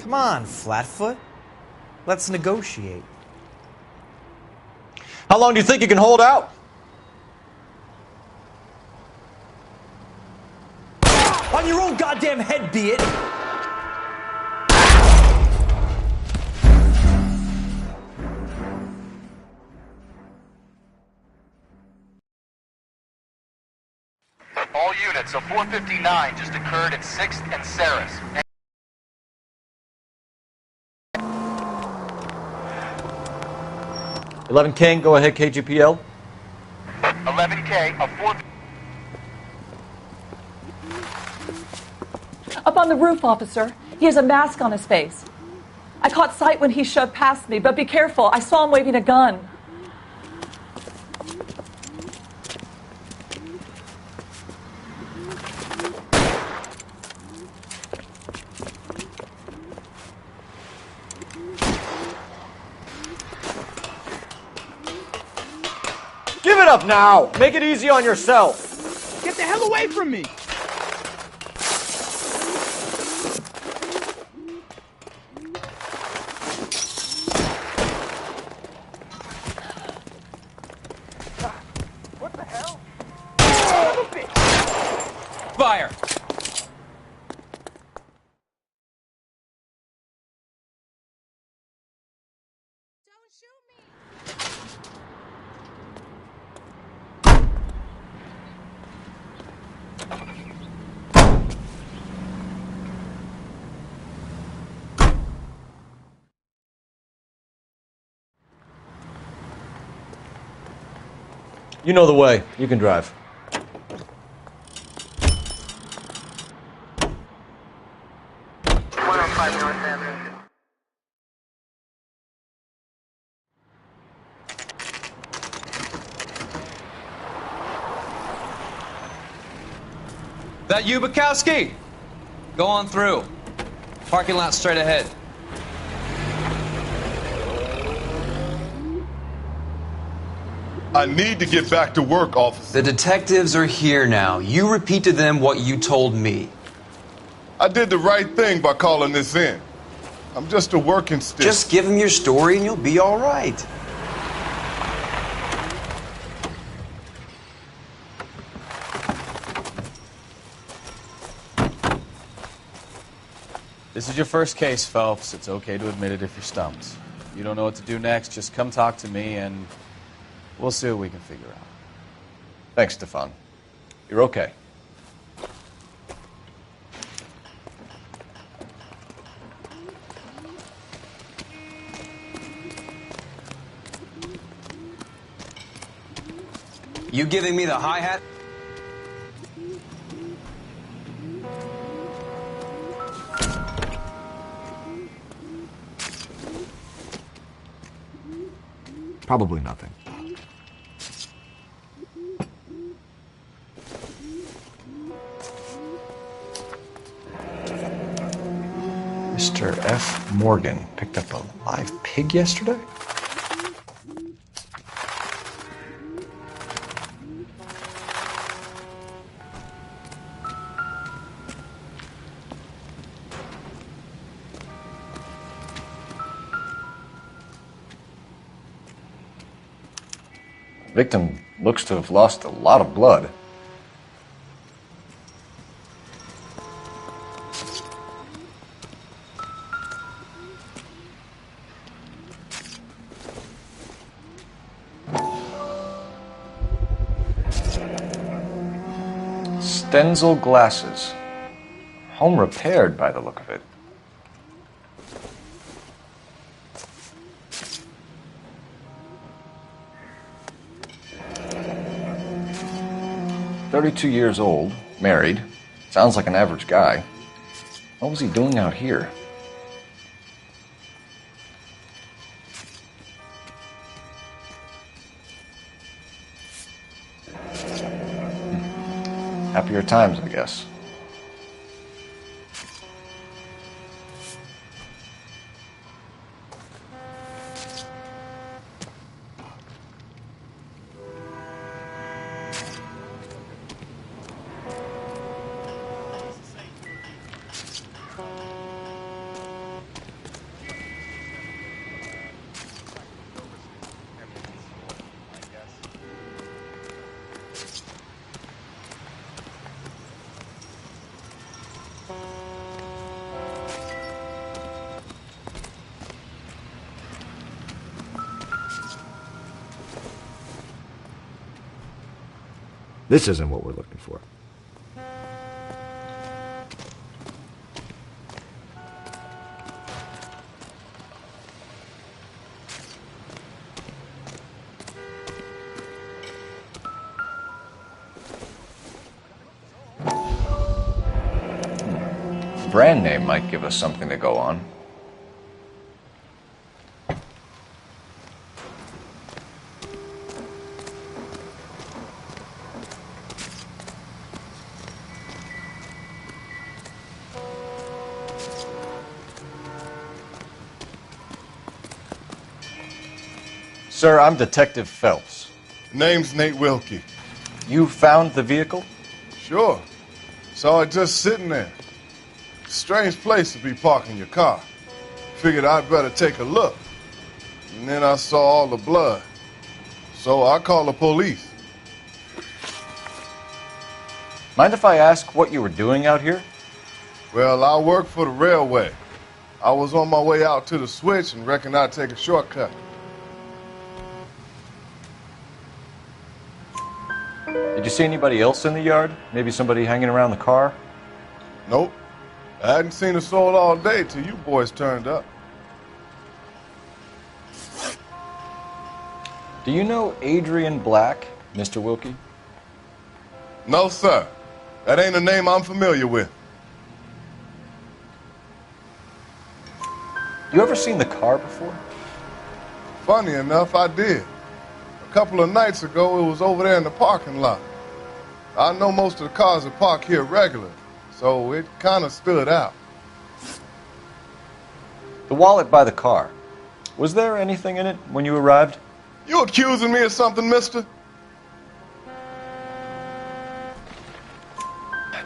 Come on, Flatfoot. Let's negotiate. How long do you think you can hold out? On your own goddamn head, be it! All units, a 459 just occurred at 6th and Saris. 11 King, go ahead, KGPL. 11K, a 4... Up on the roof, officer. He has a mask on his face. I caught sight when he shoved past me, but be careful. I saw him waving a gun. Give it up now! Make it easy on yourself! Get the hell away from me! What the hell? Fire! You know the way. You can drive. That you, Bukowski? Go on through. Parking lot straight ahead. I need to get back to work, officer. The detectives are here now. You repeat to them what you told me. I did the right thing by calling this in. I'm just a working stick. Just give them your story and you'll be all right. This is your first case, Phelps. It's okay to admit it if you're stumped. If you don't know what to do next, just come talk to me and we'll see what we can figure out. Thanks, Stefan. You're okay. You giving me the hi-hat? Probably nothing. Mr. F. Morgan picked up a live pig yesterday? The victim looks to have lost a lot of blood. Stenzel glasses. Home repaired by the look of it. "32 years old, married. Sounds like an average guy. What was he doing out here?" Happier times, I guess. This isn't what we're looking for. Brand name might give us something to go on. Sir, I'm Detective Phelps. Name's Nate Wilkie. You found the vehicle? Sure. Saw it just sitting there. Strange place to be parking your car. Figured I'd better take a look. And then I saw all the blood. So I called the police. Mind if I ask what you were doing out here? Well, I work for the railway. I was on my way out to the switch and reckoned I'd take a shortcut. Did you see anybody else in the yard? Maybe somebody hanging around the car? Nope. I hadn't seen a soul all day till you boys turned up. Do you know Adrian Black, Mr. Wilkie? No, sir. That ain't a name I'm familiar with. You ever seen the car before? Funny enough, I did. A couple of nights ago, it was over there in the parking lot. I know most of the cars are parked here regular, so it kind of stood out. The wallet by the car. Was there anything in it when you arrived? You accusing me of something, mister?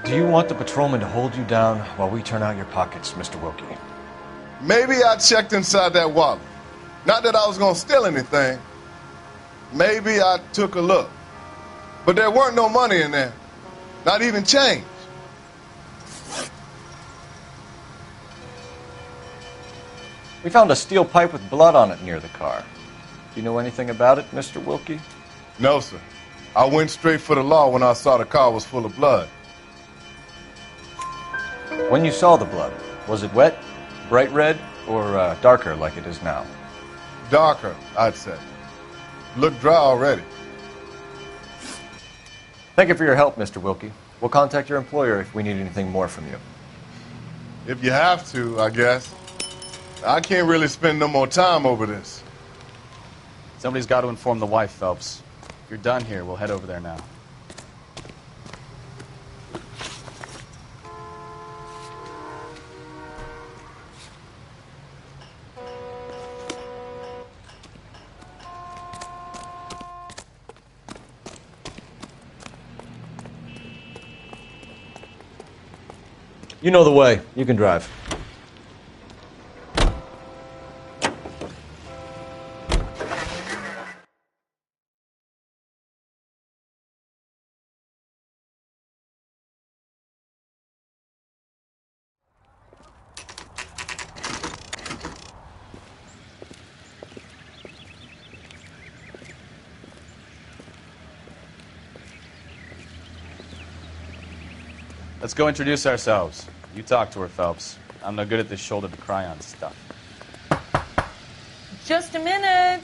Do you want the patrolman to hold you down while we turn out your pockets, Mr. Wilkie? Maybe I checked inside that wallet. Not that I was going to steal anything. Maybe I took a look. But there weren't no money in there. Not even change. We found a steel pipe with blood on it near the car. Do you know anything about it, Mr. Wilkie? No, sir. I went straight for the law when I saw the car was full of blood. When you saw the blood, was it wet, bright red, or darker like it is now? Darker, I'd say. Looked dry already. Thank you for your help, Mr. Wilkie. We'll contact your employer if we need anything more from you. If you have to, I guess. I can't really spend no more time over this. Somebody's got to inform the wife, Phelps. If you're done here, we'll head over there now. You know the way. You can drive. Let's go introduce ourselves. You talk to her, Phelps. I'm no good at this shoulder to cry on stuff. Just a minute.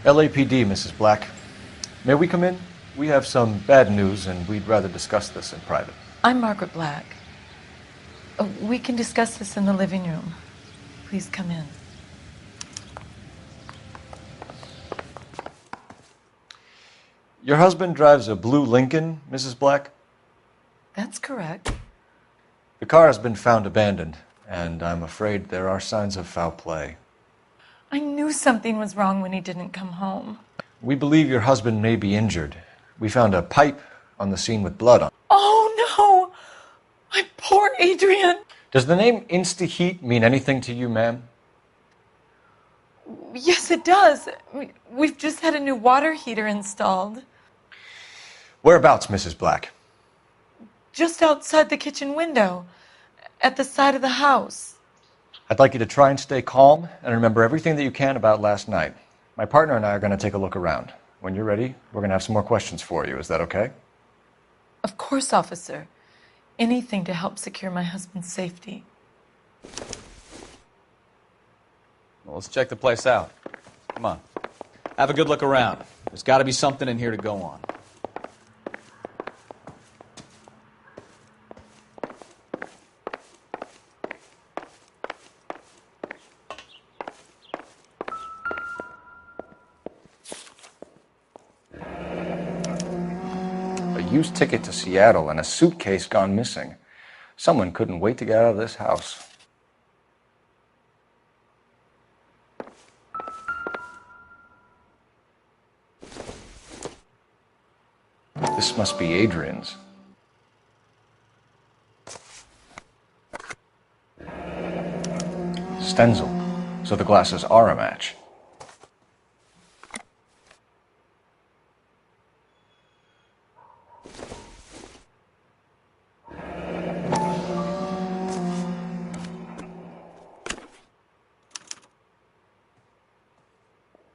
LAPD, Mrs. Black. May we come in? We have some bad news, and we'd rather discuss this in private. I'm Margaret Black. We can discuss this in the living room. Please come in. Your husband drives a blue Lincoln, Mrs. Black? That's correct. The car has been found abandoned, and I'm afraid there are signs of foul play. I knew something was wrong when he didn't come home. We believe your husband may be injured. We found a pipe on the scene with blood on it. Oh, no! My poor Adrian! Does the name Insta-Heat mean anything to you, ma'am? Yes, it does. We've just had a new water heater installed. Whereabouts, Mrs. Black? Just outside the kitchen window, at the side of the house. I'd like you to try and stay calm and remember everything that you can about last night. My partner and I are going to take a look around. When you're ready, we're going to have some more questions for you. Is that okay? Of course, officer. Anything to help secure my husband's safety. Well, let's check the place out. Come on. Have a good look around. There's got to be something in here to go on. A used ticket to Seattle and a suitcase gone missing. Someone couldn't wait to get out of this house. This must be Adrian's. Stenzel. So the glasses are a match.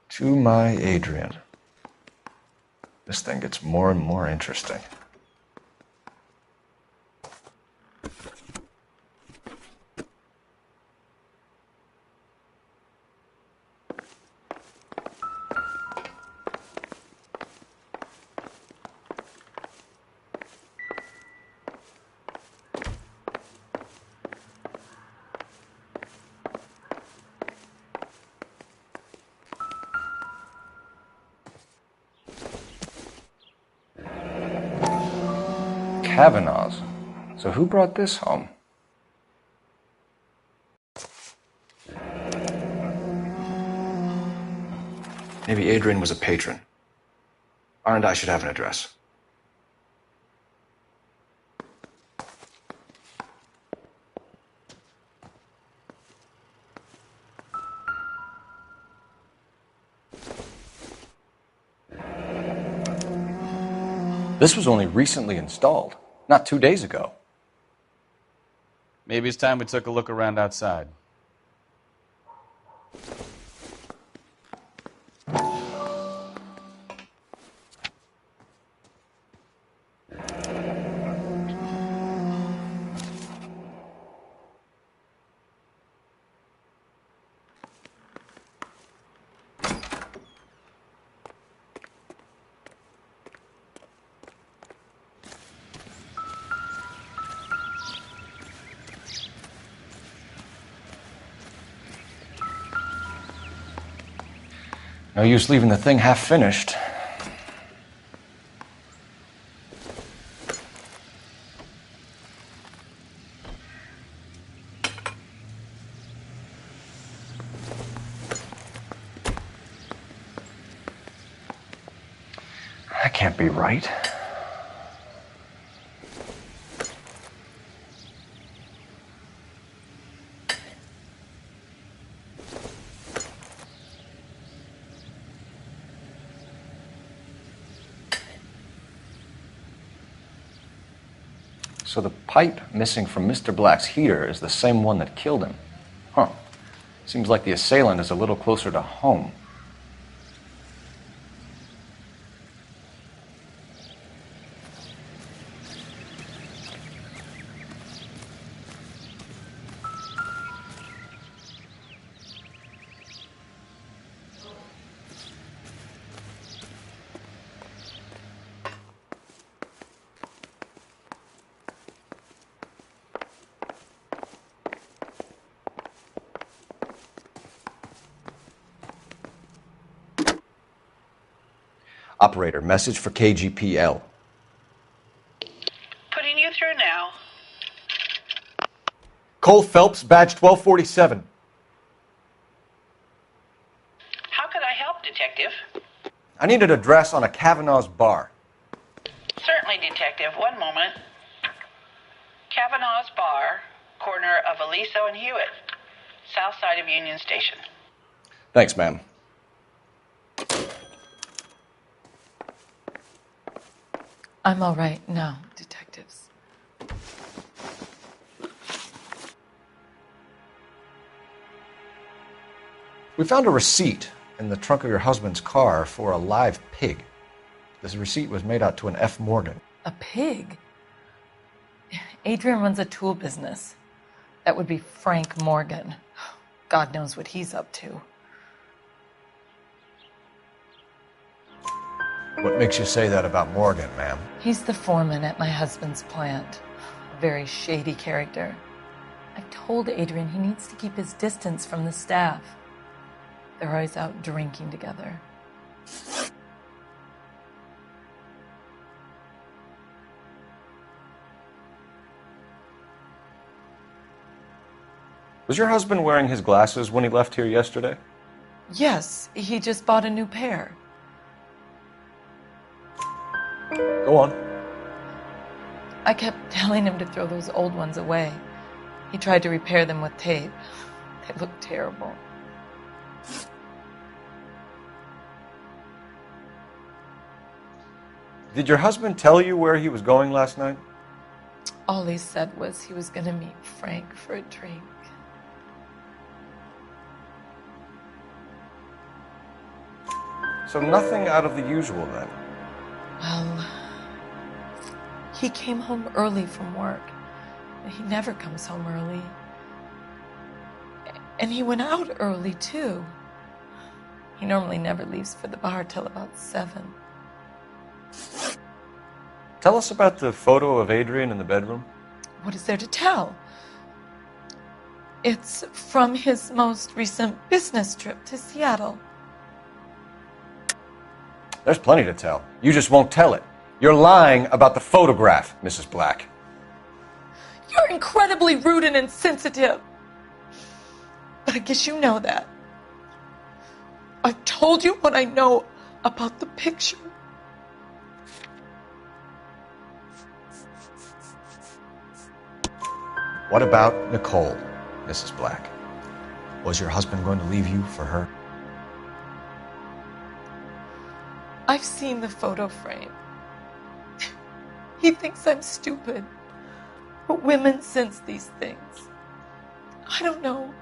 To my Adrian. This thing gets more and more interesting. Kavanaugh's. So who brought this home? Maybe Adrian was a patron. R and I should have an address. This was only recently installed, not 2 days ago. Maybe it's time we took a look around outside. No use leaving the thing half finished. That can't be right. So the pipe missing from Mr. Black's heater is the same one that killed him. Huh. Seems like the assailant is a little closer to home. Operator, message for KGPL. Putting you through now. Cole Phelps, badge 1247. How could I help, Detective? I need an address on a Kavanaugh's bar. Certainly, Detective. One moment. Kavanaugh's Bar, corner of Aliso and Hewitt, south side of Union Station. Thanks, ma'am. I'm all right now, detectives. We found a receipt in the trunk of your husband's car for a live pig. This receipt was made out to an F. Morgan. A pig? Adrian runs a tool business. That would be Frank Morgan. God knows what he's up to. What makes you say that about Morgan, ma'am? He's the foreman at my husband's plant. A very shady character. I've told Adrian he needs to keep his distance from the staff. They're always out drinking together. Was your husband wearing his glasses when he left here yesterday? Yes, he just bought a new pair. Go on. I kept telling him to throw those old ones away. He tried to repair them with tape. They look terrible. Did your husband tell you where he was going last night? All he said was he was going to meet Frank for a drink. So nothing out of the usual then? Well, he came home early from work. He never comes home early. And he went out early, too. He normally never leaves for the bar till about 7. Tell us about the photo of Adrian in the bedroom. What is there to tell? It's from his most recent business trip to Seattle. There's plenty to tell. You just won't tell it. You're lying about the photograph, Mrs. Black. You're incredibly rude and insensitive. But I guess you know that. I've told you what I know about the picture. What about Nicole, Mrs. Black? Was your husband going to leave you for her? I've seen the photo frame. He thinks I'm stupid. But women sense these things. I don't know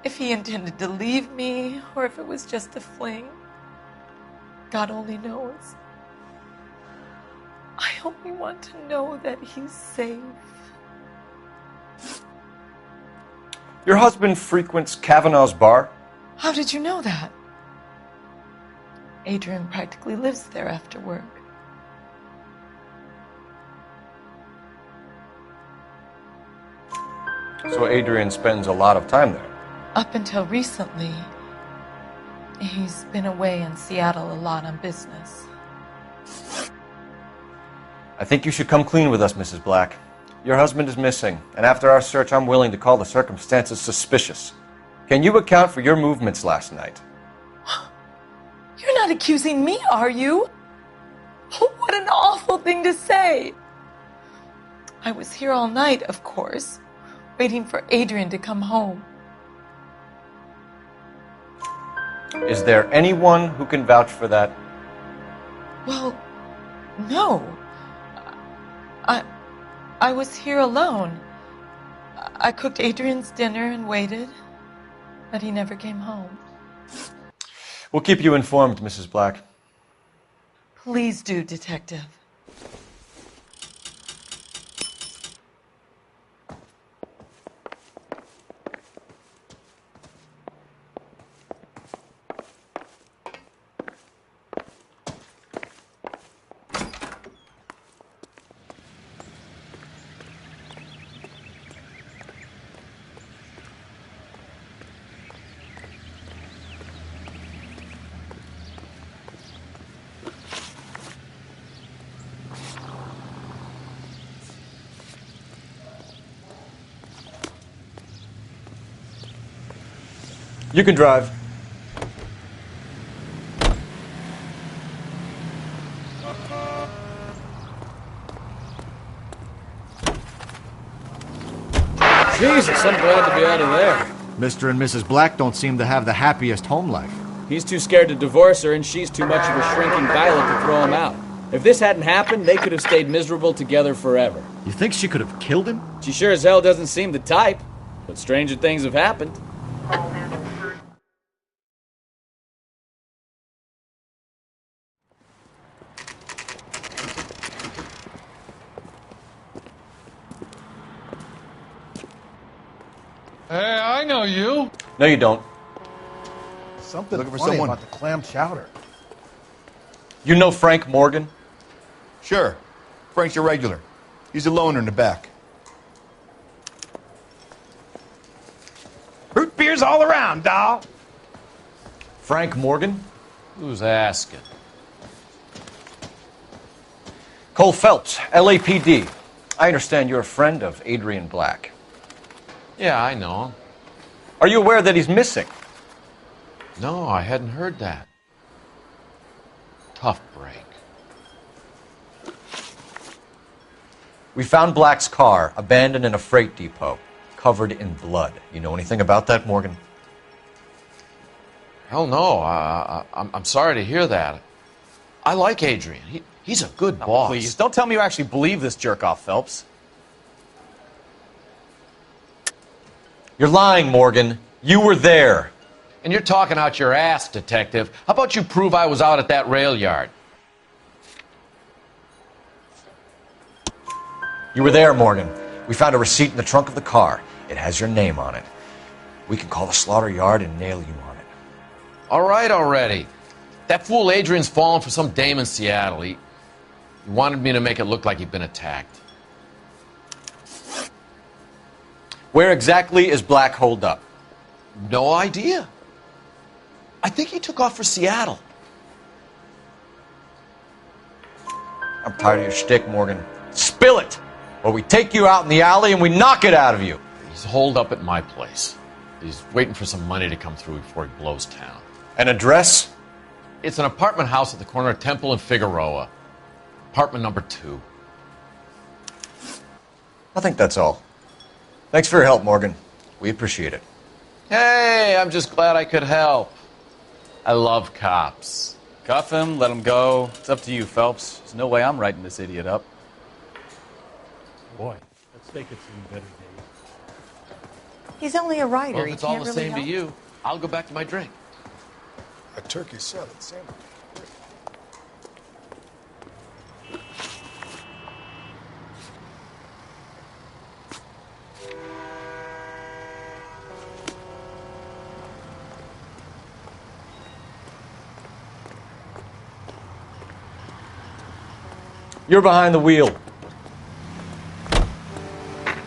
if he intended to leave me or if it was just a fling. God only knows. I only want to know that he's safe. Your husband frequents Kavanaugh's bar? How did you know that? Adrian practically lives there after work. So Adrian spends a lot of time there? Up until recently, he's been away in Seattle a lot on business. I think you should come clean with us, Mrs. Black. Your husband is missing, and after our search, I'm willing to call the circumstances suspicious. Can you account for your movements last night? You're not accusing me, are you? What an awful thing to say. I was here all night, of course, waiting for Adrian to come home. Is there anyone who can vouch for that? Well, no. I was here alone. I cooked Adrian's dinner and waited, but he never came home. We'll keep you informed, Mrs. Black. Please do, Detective. You can drive. Jesus, I'm glad to be out of there. Mr. and Mrs. Black don't seem to have the happiest home life. He's too scared to divorce her, and she's too much of a shrinking violet to throw him out. If this hadn't happened, they could have stayed miserable together forever. You think she could have killed him? She sure as hell doesn't seem the type, but stranger things have happened. Hey, I know you. No, you don't. Something Looking for funny someone. about the clam chowder. You know Frank Morgan? Sure. Frank's your regular. He's a loner in the back. Root beers all around, doll. Frank Morgan? Who's asking? Cole Phelps, LAPD. I understand you're a friend of Adrian Black. Yeah, I know him. Are you aware that he's missing? No, I hadn't heard that. Tough break. We found Black's car abandoned in a freight depot, covered in blood. You know anything about that, Morgan? Hell no. I'm sorry to hear that. I like Adrian. He's a good boss. Please, don't tell me you actually believe this jerk-off, Phelps. You're lying, Morgan. You were there. And you're talking out your ass, detective. How about you prove I was out at that rail yard? You were there, Morgan. We found a receipt in the trunk of the car. It has your name on it. We can call the slaughter yard and nail you on it. All right already. That fool Adrian's fallen for some dame in Seattle. He wanted me to make it look like he'd been attacked. Where exactly is Black holed up? No idea. I think he took off for Seattle. I'm tired of your shtick, Morgan. Spill it! Or we take you out in the alley and we knock it out of you. He's holed up at my place. He's waiting for some money to come through before he blows town. An address? It's an apartment house at the corner of Temple and Figueroa. Apartment number 2. I think that's all. Thanks for your help, Morgan. We appreciate it. Hey, I'm just glad I could help. I love cops. Cuff him, let him go. It's up to you, Phelps. There's no way I'm writing this idiot up. Boy, let's make it some better days. He's only a writer. Well, if He it's all can't the really same to help. you, I'll go back to my drink. A turkey salad sandwich. You're behind the wheel.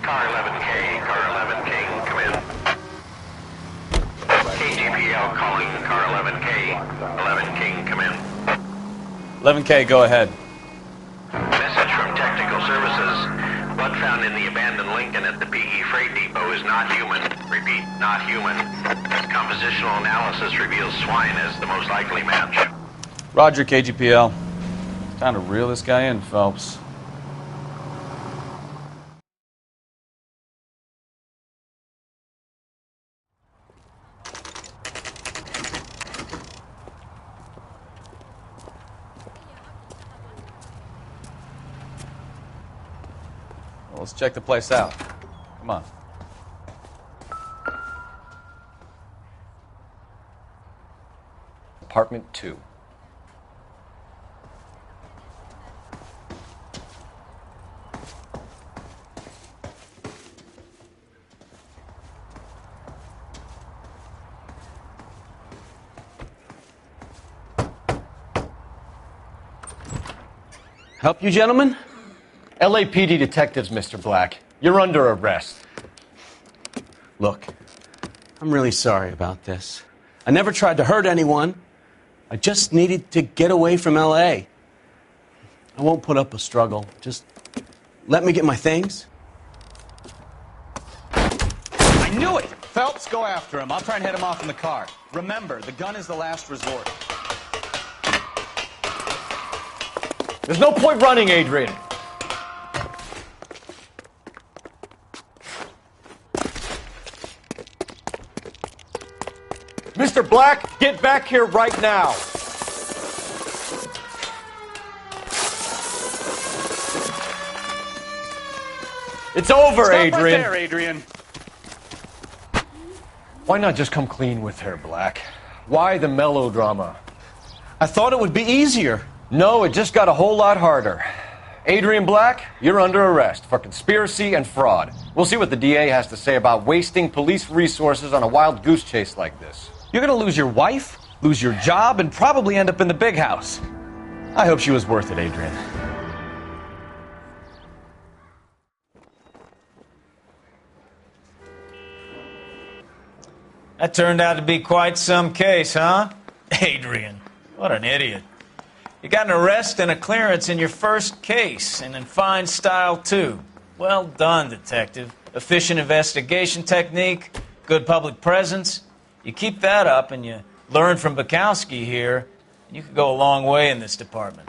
Car 11K, car 11K, come in. KGPL calling car 11K, 11K, come in. 11K, go ahead. Message from Technical Services. Blood found in the abandoned Lincoln at the PE Freight Depot is not human. Repeat, not human. Compositional analysis reveals swine as the most likely match. Roger, KGPL. Time to reel this guy in, Phelps. Well, let's check the place out. Come on. Apartment 2. Help you, gentlemen? LAPD detectives, Mr. Black. You're under arrest. Look, I'm really sorry about this. I never tried to hurt anyone. I just needed to get away from L.A. I won't put up a struggle. Just let me get my things. I knew it! Phelps, go after him. I'll try and head him off in the car. Remember, the gun is the last resort. There's no point running, Adrian. Mr. Black, get back here right now. It's over, Stop Adrian. right there, Adrian. Why not just come clean with her, Black? Why the melodrama? I thought it would be easier. No, it just got a whole lot harder. Adrian Black, you're under arrest for conspiracy and fraud. We'll see what the DA has to say about wasting police resources on a wild goose chase like this. You're gonna lose your wife, lose your job, and probably end up in the big house. I hope she was worth it, Adrian. That turned out to be quite some case, huh? Adrian, what an idiot. You got an arrest and a clearance in your first case, and in fine style, too. Well done, detective. Efficient investigation technique, good public presence. You keep that up and you learn from Bukowski here, and you could go a long way in this department.